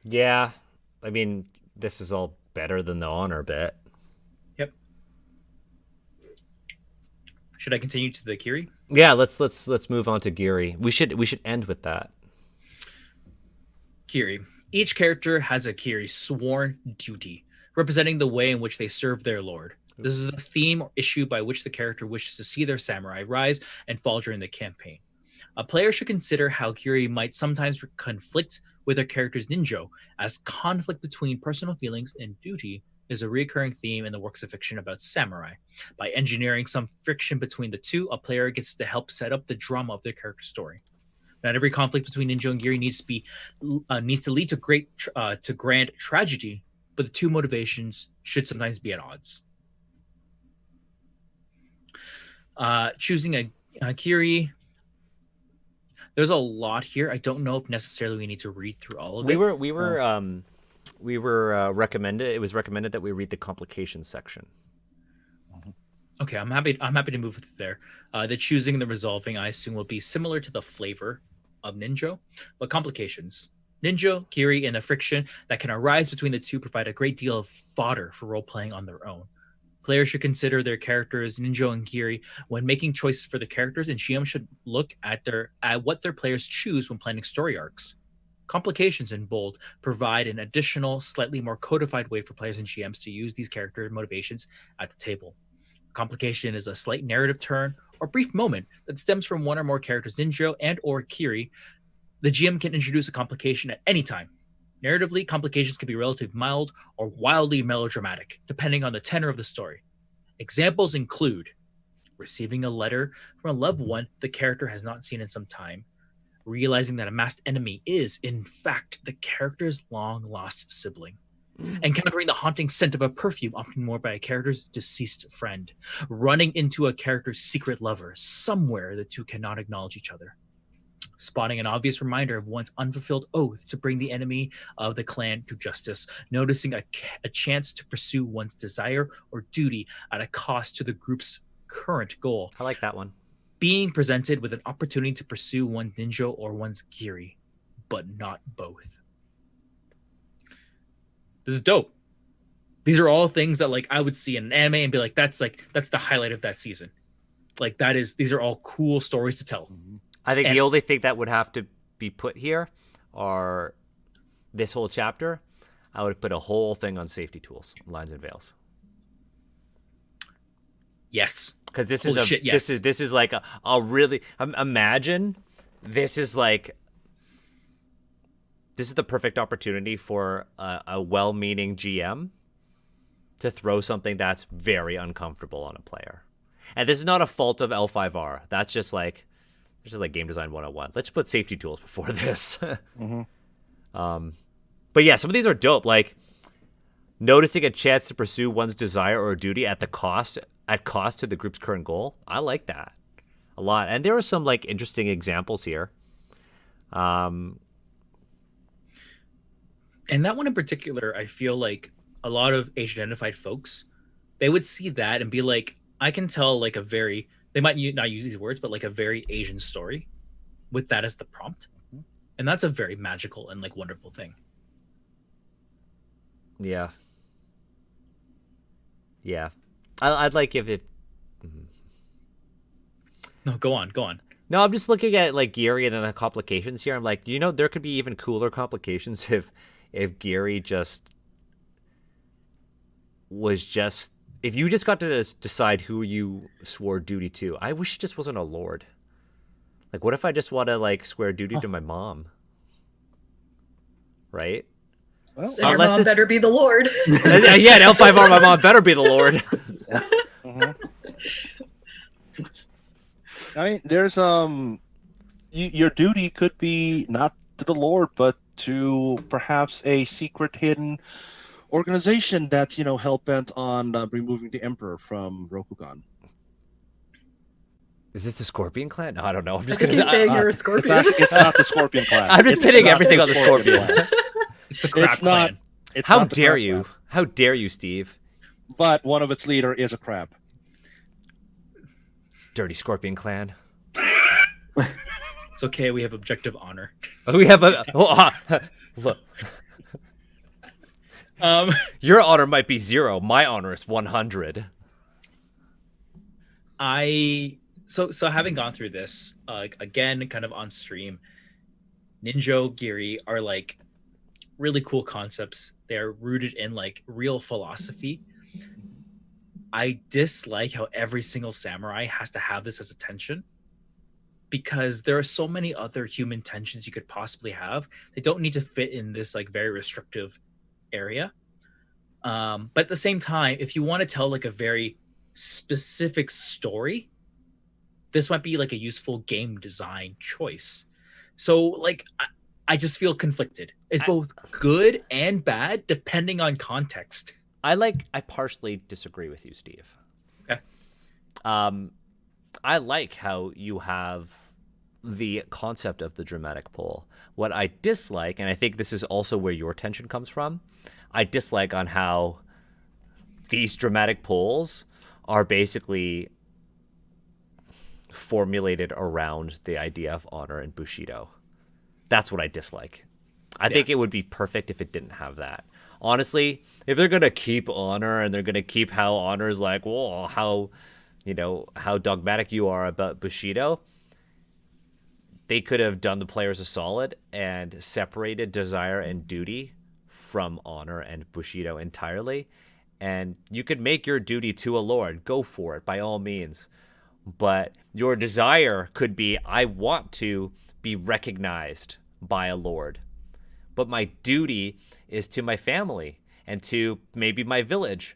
Yeah. I mean, this is all better than the honor bit. Yep. Should I continue to the Kiri? Yeah, let's move on to Giri. We should end with that. Kiri. Each character has a Kiri sworn duty, representing the way in which they serve their lord. This is the theme or issue by which the character wishes to see their samurai rise and fall during the campaign. A player should consider how Kiri might sometimes conflict with their character's ninjo, as conflict between personal feelings and duty is a recurring theme in the works of fiction about samurai. By engineering some friction between the two, a player gets to help set up the drama of their character's story. Not every conflict between ninjo and Giri needs to lead to grand tragedy, but the two motivations should sometimes be at odds. Choosing a Kiri. There's a lot here. I don't know if necessarily we need to read through all of it. We were recommended. It was recommended that we read the complications section. Okay, I'm happy to move there. The choosing and the resolving, I assume, will be similar to the flavor of Ninjo, but complications. Ninjo, Kiri, and the friction that can arise between the two provide a great deal of fodder for role-playing on their own. Players should consider their characters, Ninjo and Kiri, when making choices for the characters, and GM should look at what their players choose when planning story arcs. Complications in bold provide an additional, slightly more codified way for players and GMs to use these character motivations at the table. Complication is a slight narrative turn or brief moment that stems from one or more characters, Ninjo and or Kiri. The GM can introduce a complication at any time. Narratively, complications can be relatively mild or wildly melodramatic, depending on the tenor of the story. Examples include receiving a letter from a loved one the character has not seen in some time, realizing that a masked enemy is, in fact, the character's long-lost sibling, encountering the haunting scent of a perfume often worn by a character's deceased friend, running into a character's secret lover, somewhere the two cannot acknowledge each other, spotting an obvious reminder of one's unfulfilled oath to bring the enemy of the clan to justice, noticing a chance to pursue one's desire or duty at a cost to the group's current goal. I like that one. Being presented with an opportunity to pursue one Ninjo or one's Kiri, but not both. This is dope. These are all things that like I would see in an anime and be like, that's the highlight of that season. Like these are all cool stories to tell. I think the only thing that would have to be put here are this whole chapter. I would put a whole thing on safety tools, lines and veils. Yes. Because this Holy is shit, yes. this is like a really imagine this is like this is the perfect opportunity for a well-meaning GM to throw something that's very uncomfortable on a player. And this is not a fault of L5R. That's just like game design 101. Let's put safety tools before this. But yeah, some of these are dope. Like noticing a chance to pursue one's desire or duty at cost to the group's current goal. I like that a lot. And there are some like interesting examples here. And that one in particular, I feel like a lot of age-identified folks, they would see that and be like, I can tell like they might not use these words, but like a very Asian story with that as the prompt. And that's a very magical and like wonderful thing. Yeah. Yeah. I'd like if it... No, go on. No, I'm just looking at like Geary and then the complications here. I'm like, there could be even cooler complications if Geary if you just got to decide who you swore duty to. I wish it just wasn't a lord. Like, what if I just want to like swear duty to my mom? Right? Well, So your mom better be the Lord. Yeah, in L5R, my mom better be the Lord. I mean, there's your duty could be not to the Lord, but to perhaps a secret hidden organization that's hell bent on removing the Emperor from Rokugan. Is this the Scorpion Clan? No, I don't know. I'm just I think he's saying you're a Scorpion. It's not the Scorpion Clan. I'm just pinning everything on the Scorpion. It's the crab clan. How dare you? How dare you, Steve? But one of its leader is a crab. Dirty Scorpion Clan. It's okay. We have objective honor. We have look. Your honor might be 0. My honor is 100. So having gone through this again, kind of on stream, Ninjo Geary are like really cool concepts. They are rooted in like real philosophy. I dislike how every single samurai has to have this as a tension, because there are so many other human tensions you could possibly have. They don't need to fit in this like very restrictive area. But at the same time, if you want to tell like a very specific story, this might be like a useful game design choice. So like I just feel conflicted. It's both good and bad depending on context. I partially disagree with you, Steve. Okay. I like how you have the concept of the dramatic pull. What I dislike, and I think this is also where your tension comes from, I dislike on how these dramatic pulls are basically formulated around the idea of honor and Bushido. That's what I dislike. I think it would be perfect if it didn't have that. Honestly, if they're going to keep honor and they're going to keep how honor is like, whoa, how dogmatic you are about Bushido, they could have done the players a solid and separated desire and duty from honor and Bushido entirely. And you could make your duty to a lord. Go for it, by all means. But your desire could be, I want to be recognized by a lord. But my duty is to my family and to maybe my village,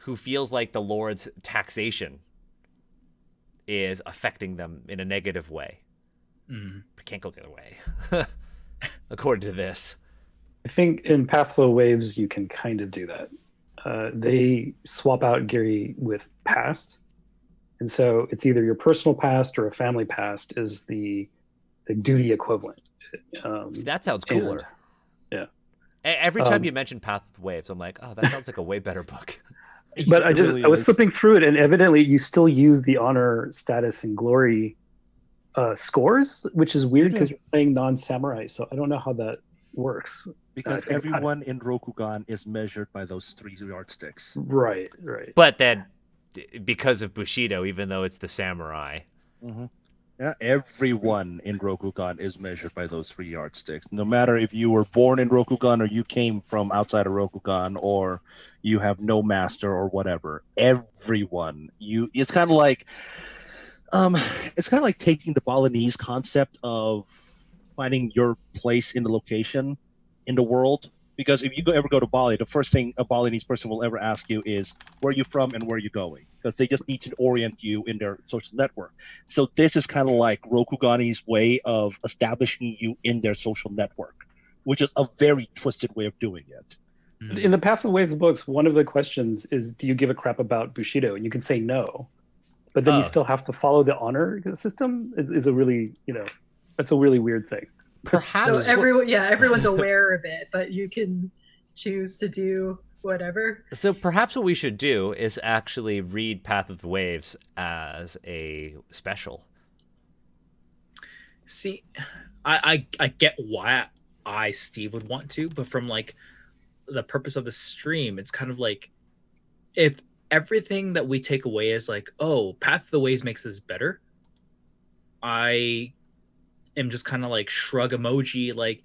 who feels like the lord's taxation is affecting them in a negative way. But can't go the other way, according to this. I think in Pathflow Waves, you can kind of do that. They swap out Gary with past. And so it's either your personal past or a family past is the duty equivalent. That sounds cooler. Yeah. Every time you mention Path of Waves, I'm like, oh, that sounds like a way better book. But I was flipping through it, and evidently you still use the honor, status, and glory scores, which is weird because you're playing non-samurai. So I don't know how that works. Because everyone in Rokugan is measured by those 3 yardsticks. Right. But then, because of Bushido, even though it's the samurai. Mm-hmm. Yeah, everyone in Rokugan is measured by those 3 yardsticks. No matter if you were born in Rokugan or you came from outside of Rokugan or you have no master or whatever. Everyone, it's kind of like taking the Balinese concept of finding your place in the location in the world. Because if you ever go to Bali, the first thing a Balinese person will ever ask you is, where are you from and where are you going? Because they just need to orient you in their social network. So this is kind of like Rokugani's way of establishing you in their social network, which is a very twisted way of doing it. In the Path of Waves books, one of the questions is, do you give a crap about Bushido? And you can say no. But then you still have to follow the honor system is a really, that's a really weird thing. Perhaps so everyone's aware of it, but you can choose to do whatever. So perhaps what we should do is actually read Path of the Waves as a special. See, I get why Steve would want to, but from like the purpose of the stream, it's kind of like if everything that we take away is like, oh, Path of the Waves makes this better, I am just kind of like shrug emoji, like,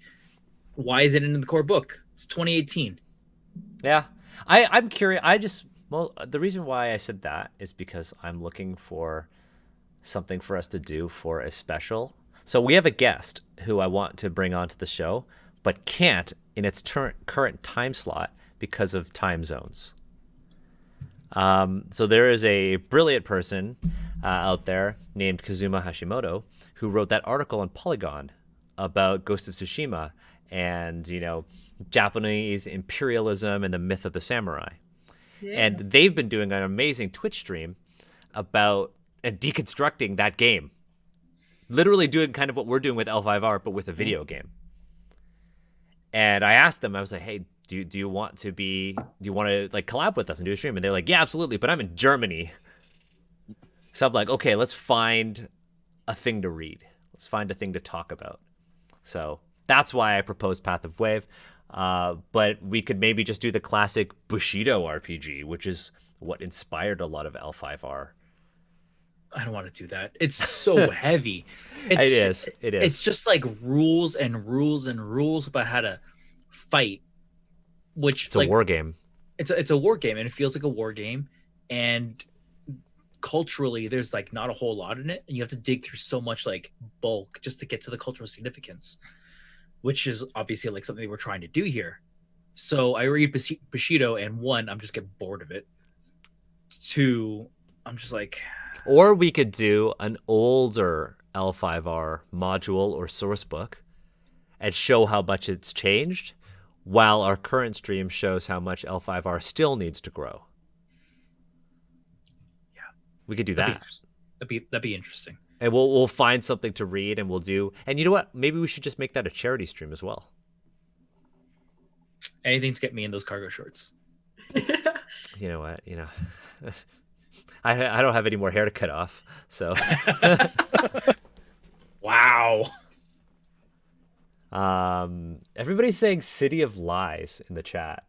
why is it in the core book? It's 2018. Yeah, I'm curious. The reason why I said that is because I'm looking for something for us to do for a special. So we have a guest who I want to bring onto the show, but can't in its current time slot because of time zones. So there is a brilliant person out there named Kazuma Hashimoto who wrote that article on Polygon about Ghost of Tsushima and, Japanese imperialism and the myth of the samurai. Yeah. And they've been doing an amazing Twitch stream about deconstructing that game. Literally doing kind of what we're doing with L5R, but with a video game. And I asked them, I was like, hey, do you want to like collab with us and do a stream? And they're like, yeah, absolutely, but I'm in Germany. So I'm like, okay, let's find a thing to read. Let's find a thing to talk about. So that's why I proposed Path of Wave. But we could maybe just do the classic Bushido RPG, which is what inspired a lot of L5R. I don't want to do that. It's so heavy. It is. It's just like rules and rules and rules about how to fight. Which it's a war game. It's a war game, and it feels like a war game. And culturally, there's like not a whole lot in it, and you have to dig through so much like bulk just to get to the cultural significance, which is obviously like something we're trying to do here. So I read Bushido, and 1, I'm just getting bored of it. 2, I'm just like. Or we could do an older L5R module or source book and show how much it's changed, while our current stream shows how much L5R still needs to grow. Yeah. We could do that. That'd be interesting. And we'll find something to read and we'll do. And you know what? Maybe we should just make that a charity stream as well. Anything to get me in those cargo shorts. You know what? I don't have any more hair to cut off, so. Wow. Everybody's saying City of Lies in the chat.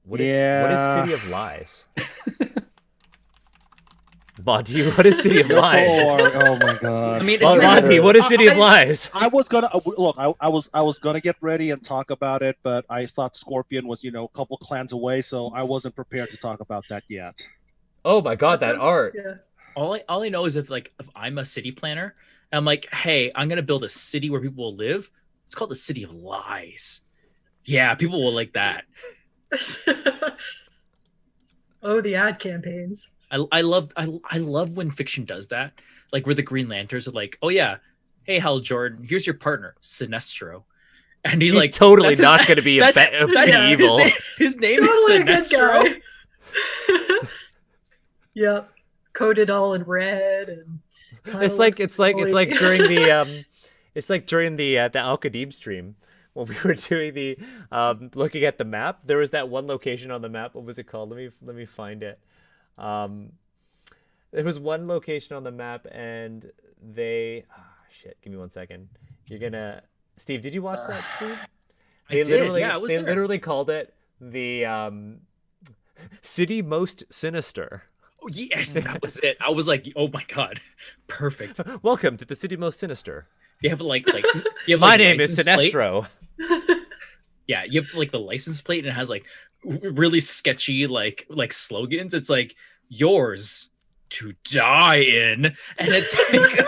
What is City of Lies? Monty, what is City of Lies? Oh my god. I mean, Oh, it's Monty, what is City of Lies? I was gonna look. I was gonna get ready and talk about it, but I thought Scorpion was a couple clans away, so I wasn't prepared to talk about that yet. Oh my god, that That's art. Yeah. all I know is if I'm a city planner, and I'm like, hey, I'm gonna build a city where people will live. It's called the City of Lies. Yeah, people will like that. Oh, the ad campaigns. I love when fiction does that. Like where the Green Lanterns are like, oh yeah, hey Hal Jordan, here's your partner, Sinestro. And he's like totally that's not his- going to be that's- yeah, evil. His name Totally a is good Sinestro. guy. Yep. Coated all in red and It's like during the the Al Qadim stream when we were doing the looking at the map. There was that one location on the map. What was it called? Let me find it. There was one location on the map, and they shit. Give me 1 second. You're gonna Steve. Did you watch that stream? I did. Yeah, I was They there. literally called it the city most sinister. Oh yes, that was it. I was like, oh my god, perfect. Welcome to the city most sinister. You have you have My name is license plate. Sinestro. Yeah, you have the license plate, and it has like really sketchy like slogans. It's like yours to die in, and it's like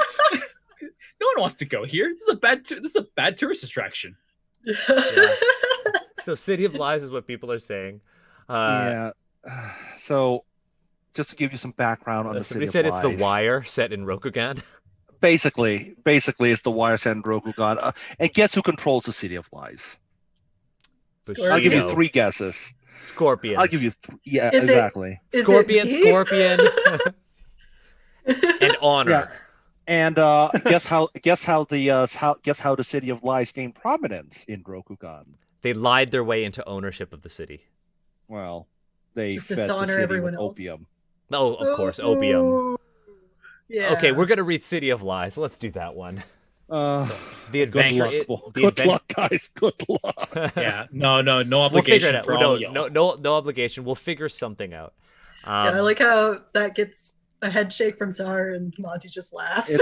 no one wants to go here. This is a bad tourist attraction. So City of Lies is what people are saying. Yeah. So, just to give you some background on the City Somebody of said it's The Lies. Wire set in Rokugan. Basically, it's the Wire Sand Rokugan. And guess who controls the City of Lies? I'll give you Bushido. 3 guesses. Scorpions. I'll give you yeah, Is it- exactly. Is Scorpion, it me? Scorpion, and Honor. Yeah. And guess how the City of Lies gained prominence in Rokugan? They lied their way into ownership of the city. Well, they Just to fed the dishonor city everyone with else. opium. Oh, of course, opium. Ooh. Yeah. Okay, we're gonna read City of Lies. Let's do that one. The The adventure. Good luck, guys. Good luck. Yeah, no We'll figure obligation it out. for all of No, y'all. no obligation. We'll figure something out. Yeah, I like how that gets a head shake from Tsar and Monty just laughs.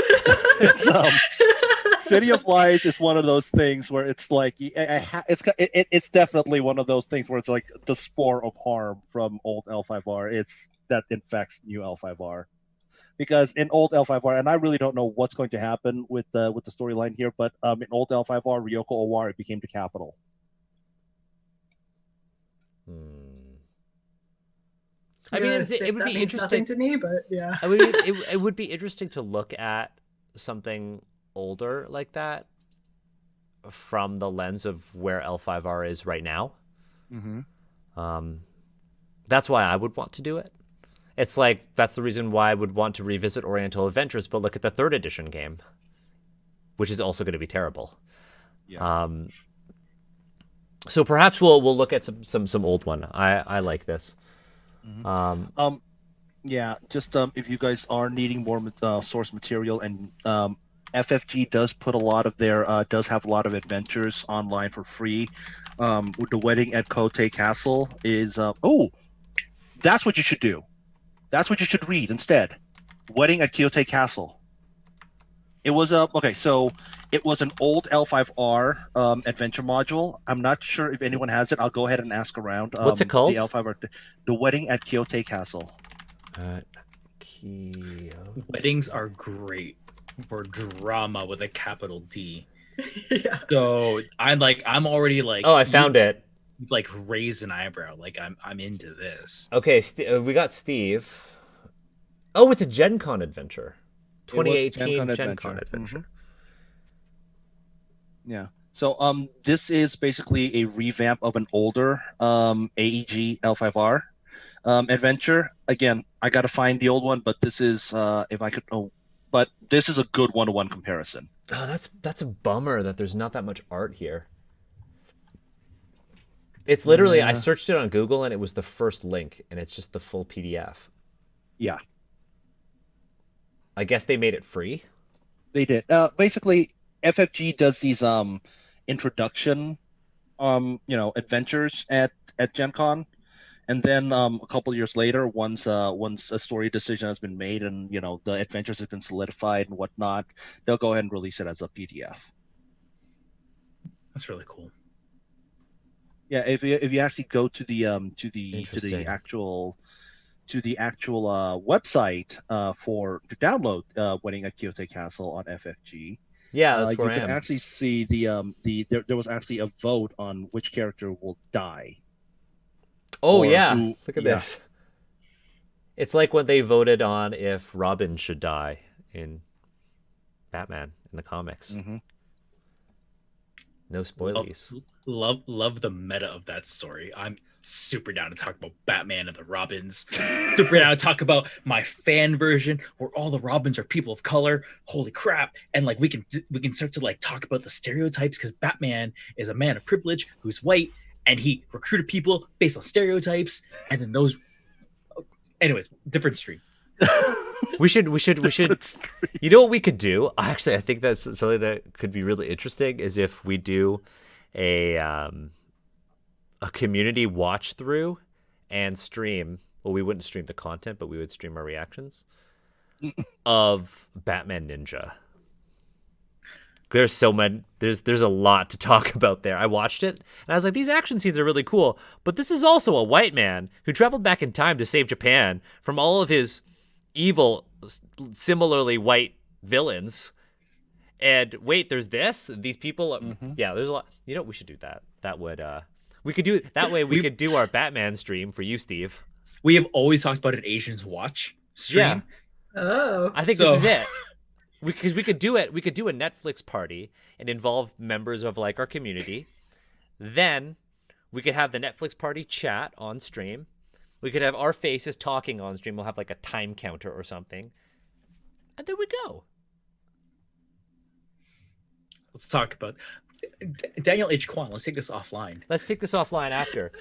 City of Lies is one of those things where it's like it's definitely one of those things where it's like the spore of harm from old L5R. It's that infects new L5R. Because in old L5R, and I really don't know what's going to happen with the storyline here, but in old L5R, Ryoko Owari became the capital. I mean, Yeah, it would that be means interesting nothing to me, but yeah. I mean, it would be interesting to look at something older like that from the lens of where L5R is right now. Mm-hmm. That's why I would want to do it. It's like that's the reason why I would want to revisit Oriental Adventures, but look at the 3rd edition game, which is also going to be terrible. Yeah. So perhaps we'll look at some old one. I like this. Mm-hmm. Yeah, just if you guys are needing more source material, and FFG does put a lot of their does have a lot of adventures online for free. With the wedding at Kote Castle is that's what you should do. That's what you should read instead. Wedding at Kyoto Castle. It was so it was an old L5R adventure module. I'm not sure if anyone has it. I'll go ahead and ask around. What's it called? The L5R, the Wedding at Kyoto Castle. Weddings are great for drama with a capital D. Yeah. So I'm already like, Oh, I found it. Like raise an eyebrow. Like I'm into this. Okay, we got Steve. Oh, it's a Gen Con adventure. It was 2018 Gen Con Con adventure. Yeah. So this is basically a revamp of an older AEG L5R adventure. Again, I gotta find the old one, but this is if I could. Oh, but this is a good one-to-one comparison. Oh, that's a bummer that there's not that much art here. It's literally I searched it on Google and it was the first link, and it's just the full PDF. Yeah, I guess they made it free. they did. Basically, FFG does these introduction adventures at Gen Con, And then a couple of years later, once a story decision has been made and the adventures have been solidified and whatnot, they'll go ahead and release it as a PDF. That's really cool. Yeah, if you actually go to the Interesting. actual website to download Wedding at Kyoto Castle on FFG, Yeah, that's where you I can am. actually see there was actually a vote on which character will die. Oh or yeah, who look at yeah. this. It's like when they voted on if Robin should die in Batman in the comics. Mhm. No spoilies. Love the meta of that story. I'm super down to talk about Batman and the Robins. Super down to talk about my fan version where all the Robins are people of color. Holy crap! And like we can start to like talk about the stereotypes because Batman is a man of privilege who's white and he recruited people based on stereotypes. And then those, anyways, different stream. We should. You know what we could do? Actually, I think that's something that could be really interesting. Is if we do a community watch through and stream. Well, we wouldn't stream the content, but we would stream our reactions of Batman Ninja. There's so many. There's a lot to talk about there. I watched it and I was like, these action scenes are really cool, but this is also a white man who traveled back in time to save Japan from all of his evil, similarly white villains. And wait, there's this. These people. Yeah, there's a lot. You know, we should do that. That would. We could do that way. We could do our Batman stream for you, Steve. We have always talked about an Asians watch stream. Yeah. Oh. I think this is it. Because we could do it. We could do a Netflix party and involve members of like our community. Then we could have the Netflix party chat on stream. We could have our faces talking on stream. We'll have like a time counter or something. And there we go. Let's talk about Daniel H. Kwan. Let's take this offline. Let's take this offline after.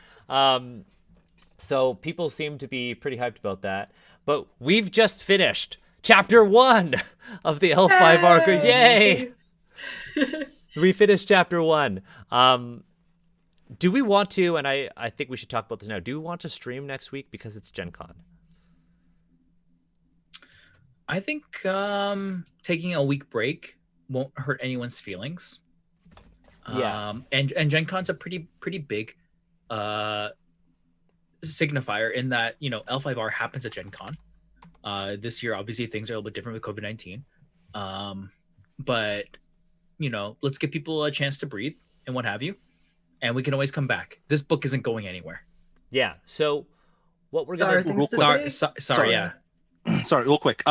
So people seem to be pretty hyped about that. But we've just finished Chapter 1 of the L5 arc. Yay! We finished Chapter 1. Do we want to, and I think we should talk about this now, do we want to stream next week because it's Gen Con? I think taking a week break won't hurt anyone's feelings. Yeah. And Gen Con's a pretty big signifier in that, L5R happens at Gen Con. This year, obviously, things are a little bit different with COVID-19. But, let's give people a chance to breathe and what have you. And we can always come back. This book isn't going anywhere. Yeah. So what we're Sorry, going things to... to say? Sorry, yeah. Sorry, real quick.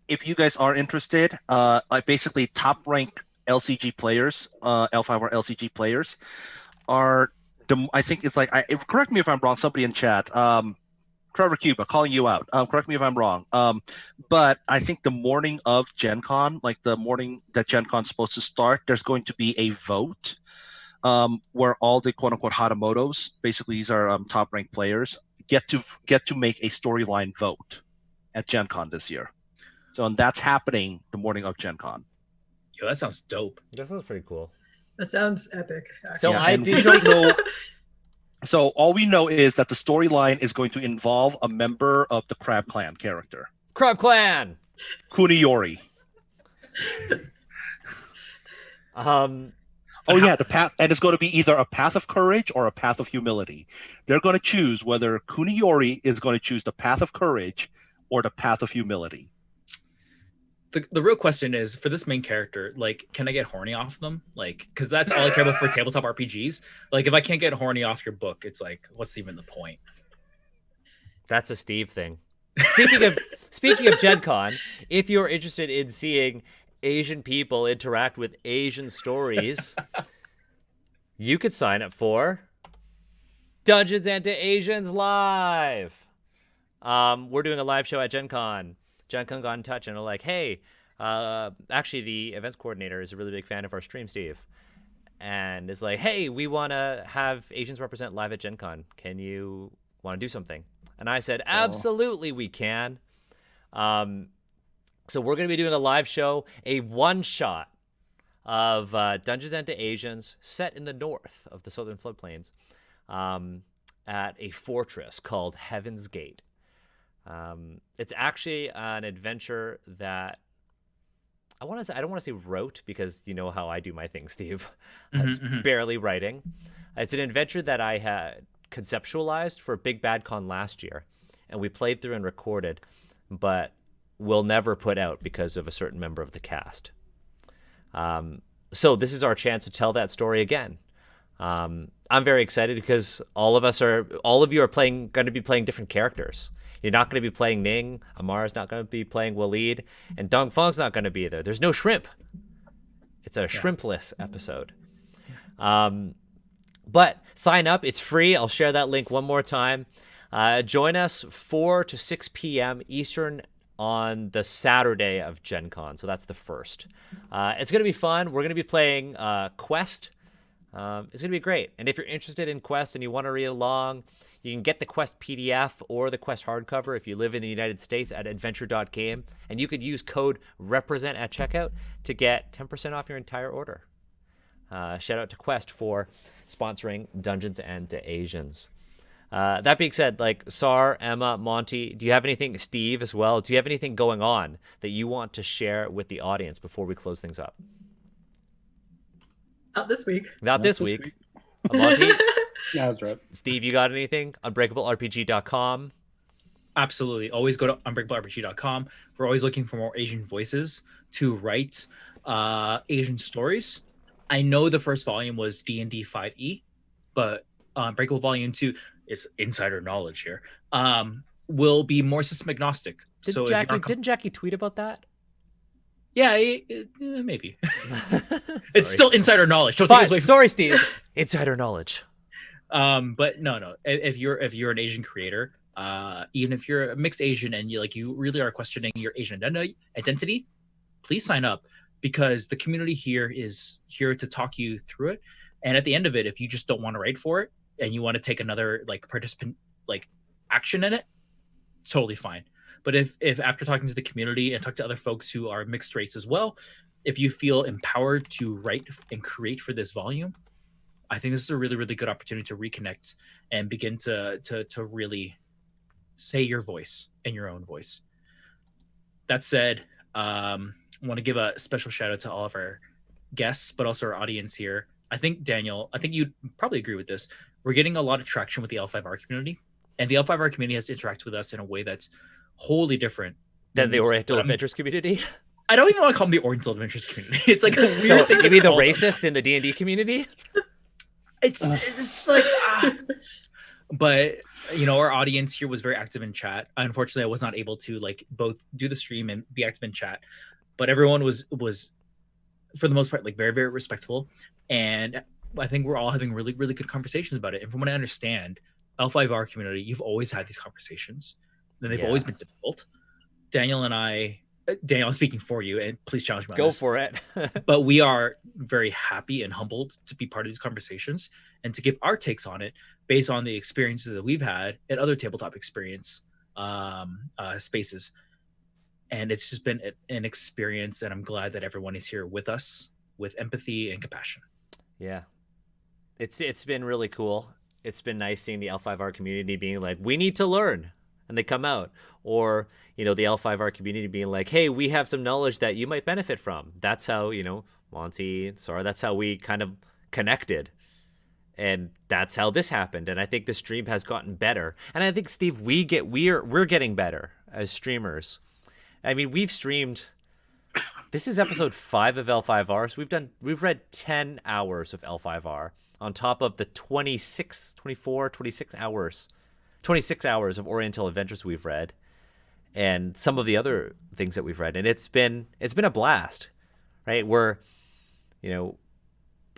If you guys are interested, like basically top rank LCG players, L5 or LCG players, are I think it's like correct me if I'm wrong. Somebody in chat, Trevor Cuba, calling you out. Correct me if I'm wrong. But I think the morning of Gen Con, like the morning that Gen Con's supposed to start, there's going to be a vote where all the quote unquote Hatamotos, basically these are top ranked players, get to make a storyline vote at Gen Con this year. So and that's happening the morning of Gen Con. Yo, that sounds dope. That sounds pretty cool. That sounds epic. Actually. So Yeah, I and do we don't know. So all we know is that the storyline is going to involve a member of the Crab Clan character, Crab Clan. Kuniyori. Oh yeah, the path, and it's going to be either a path of courage or a path of humility. They're going to choose whether Kuniyori is going to choose the path of courage or the path of humility. The real question is, for this main character, like, can I get horny off them? Like, because that's all I care about for tabletop RPGs. Like, if I can't get horny off your book, it's like, what's even the point? That's a Steve thing. Speaking of Gen Con, if you're interested in seeing Asian people interact with Asian stories, you could sign up for Dungeons and Asians Live. We're doing a live show at Gen Con. Gen Con got in touch and are like, hey, actually the events coordinator is a really big fan of our stream, Steve. And is like, hey, we want to have Asians represent live at Gen Con. Can you want to do something? And I said, absolutely we can. So we're going to be doing a live show, a one-shot of Dungeons and Asians set in the north of the southern floodplains. at a fortress called Heaven's Gate. It's actually an adventure that I don't want to say wrote, because you know how I do my thing, Steve. It's barely writing. It's an adventure that I had conceptualized for Big Bad Con last year, and we played through and recorded, but we'll never put out because of a certain member of the cast. So this is our chance to tell that story again. I'm very excited because all of you are going to be playing different characters. You're not going to be playing Ning, Amara's not going to be playing Waleed, and Dongfeng's not going to be there. There's no shrimp. It's a shrimpless episode. But sign up. It's free. I'll share that link one more time. Join us 4 to 6 p.m. Eastern on the Saturday of Gen Con. So that's the 1st. It's going to be fun. We're going to be playing Quest. It's going to be great. And if you're interested in Quest and you want to read along, you can get the Quest PDF or the Quest hardcover if you live in the United States at adventure.game. And you could use code REPRESENT at checkout to get 10% off your entire order. Shout out to Quest for sponsoring Dungeons and Asians. That being said, like Sar, Emma, Monty, do you have anything, Steve as well, do you have anything going on that you want to share with the audience before we close things up? Not this week. Not this week. Monty? Yeah, that's right. Steve, you got anything? UnbreakableRPG.com. Absolutely. Always go to unbreakablerpg.com. We're always looking for more Asian voices to write Asian stories. I know the first volume was D&D 5e, but Unbreakable Volume 2 is insider knowledge here. Will be more system agnostic. Didn't Jackie tweet about that? Yeah, maybe. It's still insider knowledge. Don't take this away from... Sorry, Steve. Insider knowledge. But no. If you're an Asian creator, even if you're a mixed Asian and you really are questioning your Asian identity, please sign up, because the community here is here to talk you through it. And at the end of it, if you just don't want to write for it and you want to take another participant action in it, totally fine. But if after talking to the community and talk to other folks who are mixed race as well, if you feel empowered to write and create for this volume, I think this is a really, really good opportunity to reconnect and begin to really say your voice in your own voice. That said, I want to give a special shout out to all of our guests, but also our audience here. I think, Daniel, you'd probably agree with this. We're getting a lot of traction with the L5R community, and the L5R community has to interact with us in a way that's wholly different than the Oriental Adventures community. I don't even want to call them the Oriental Adventures community. It's like a weird thing. You mean the racist in the D&D community? It's like, but our audience here was very active in chat. Unfortunately, I was not able to both do the stream and be active in chat, but everyone was for the most part very, very respectful, and I think we're all having really, really good conversations about it. And from what I understand, L5R community, you've always had these conversations, and they've always been difficult. Daniel, I'm speaking for you, and please challenge me on this. Go for it. But we are very happy and humbled to be part of these conversations and to give our takes on it based on the experiences that we've had at other tabletop experience spaces. And it's just been an experience, and I'm glad that everyone is here with us with empathy and compassion. Yeah. It's been really cool. It's been nice seeing the L5R community being like, we need to learn. And they come out. Or, the L5R community being like, hey, we have some knowledge that you might benefit from. That's how, Monty, Sora, that's how we kind of connected. And that's how this happened. And I think the stream has gotten better. And I think, Steve, we're getting better as streamers. I mean, we've streamed. This is episode 5 of L5R. So we've read 10 hours of L5R on top of the 26 hours of Oriental Adventures we've read, and some of the other things that we've read. And it's been a blast, right? I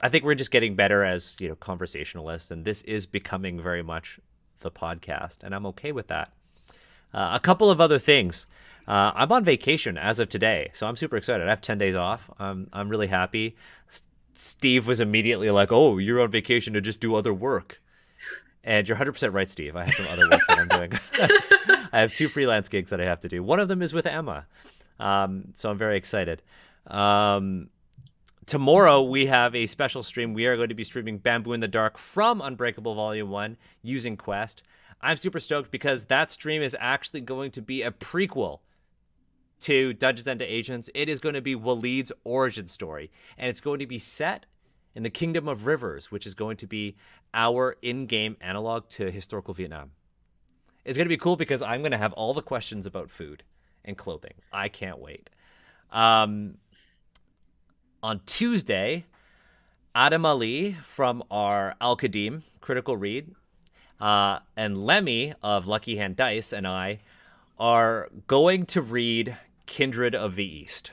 think we're just getting better as, conversationalists, and this is becoming very much the podcast, and I'm okay with that. A couple of other things. I'm on vacation as of today, so I'm super excited. I have 10 days off. I'm really happy. Steve was immediately like, oh, you're on vacation to just do other work. And you're 100% right, Steve. I have some other work that I'm doing. I have 2 freelance gigs that I have to do. One of them is with Emma. So I'm very excited. tomorrow we have a special stream. We are going to be streaming Bamboo in the Dark from Unbreakable Volume 1 using Quest. I'm super stoked because that stream is actually going to be a prequel to Dungeons and Agents. It is going to be Waleed's origin story, and it's going to be set in the Kingdom of Rivers, which is going to be our in-game analog to historical Vietnam. It's going to be cool because I'm going to have all the questions about food and clothing. I can't wait. On Tuesday, Adam Ali from our Al Qadim Critical Read and Lemmy of Lucky Hand Dice and I are going to read Kindred of the East.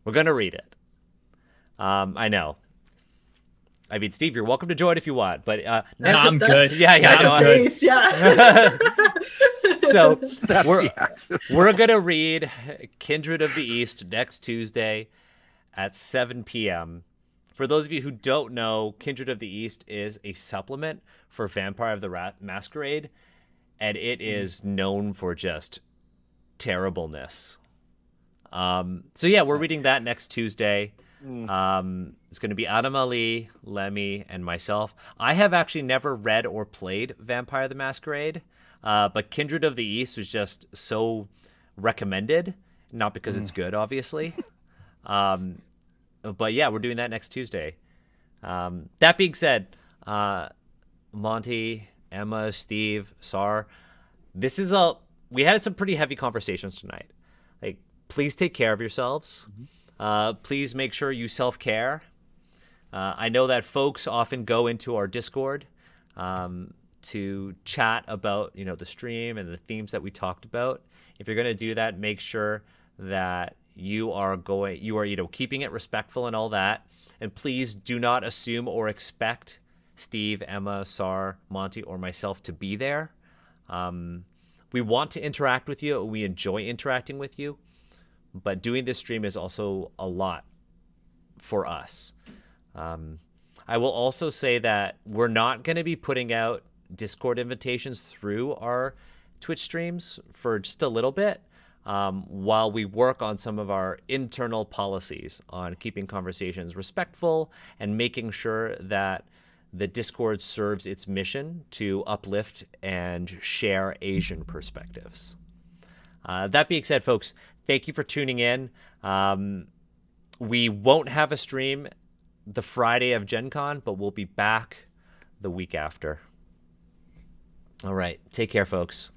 We're going to read it. I know. I mean, Steve, you're welcome to join if you want, but I'm good. Yeah, That's no, a pace, yeah. So we're gonna read Kindred of the East next Tuesday at 7 p.m. For those of you who don't know, Kindred of the East is a supplement for Vampire of the Masquerade, and it is known for just terribleness. So yeah, we're reading that next Tuesday. It's going to be Adam Ali, Lemmy, and myself. I have actually never read or played Vampire the Masquerade, but Kindred of the East was just so recommended, not because it's good, obviously. But yeah, we're doing that next Tuesday. That being said, Monty, Emma, Steve, Sar, we had some pretty heavy conversations tonight. Like, please take care of yourselves. Please make sure you self-care. I know that folks often go into our Discord to chat about, the stream and the themes that we talked about. If you're going to do that, make sure that you are keeping it respectful and all that. And please do not assume or expect Steve, Emma, Sar, Monty, or myself to be there. We want to interact with you. We enjoy interacting with you. But doing this stream is also a lot for us. I will also say that we're not going to be putting out Discord invitations through our Twitch streams for just a little bit while we work on some of our internal policies on keeping conversations respectful and making sure that the Discord serves its mission to uplift and share Asian perspectives. That being said, folks, thank you for tuning in. We won't have a stream the Friday of Gen Con, but we'll be back the week after. All right. Take care, folks.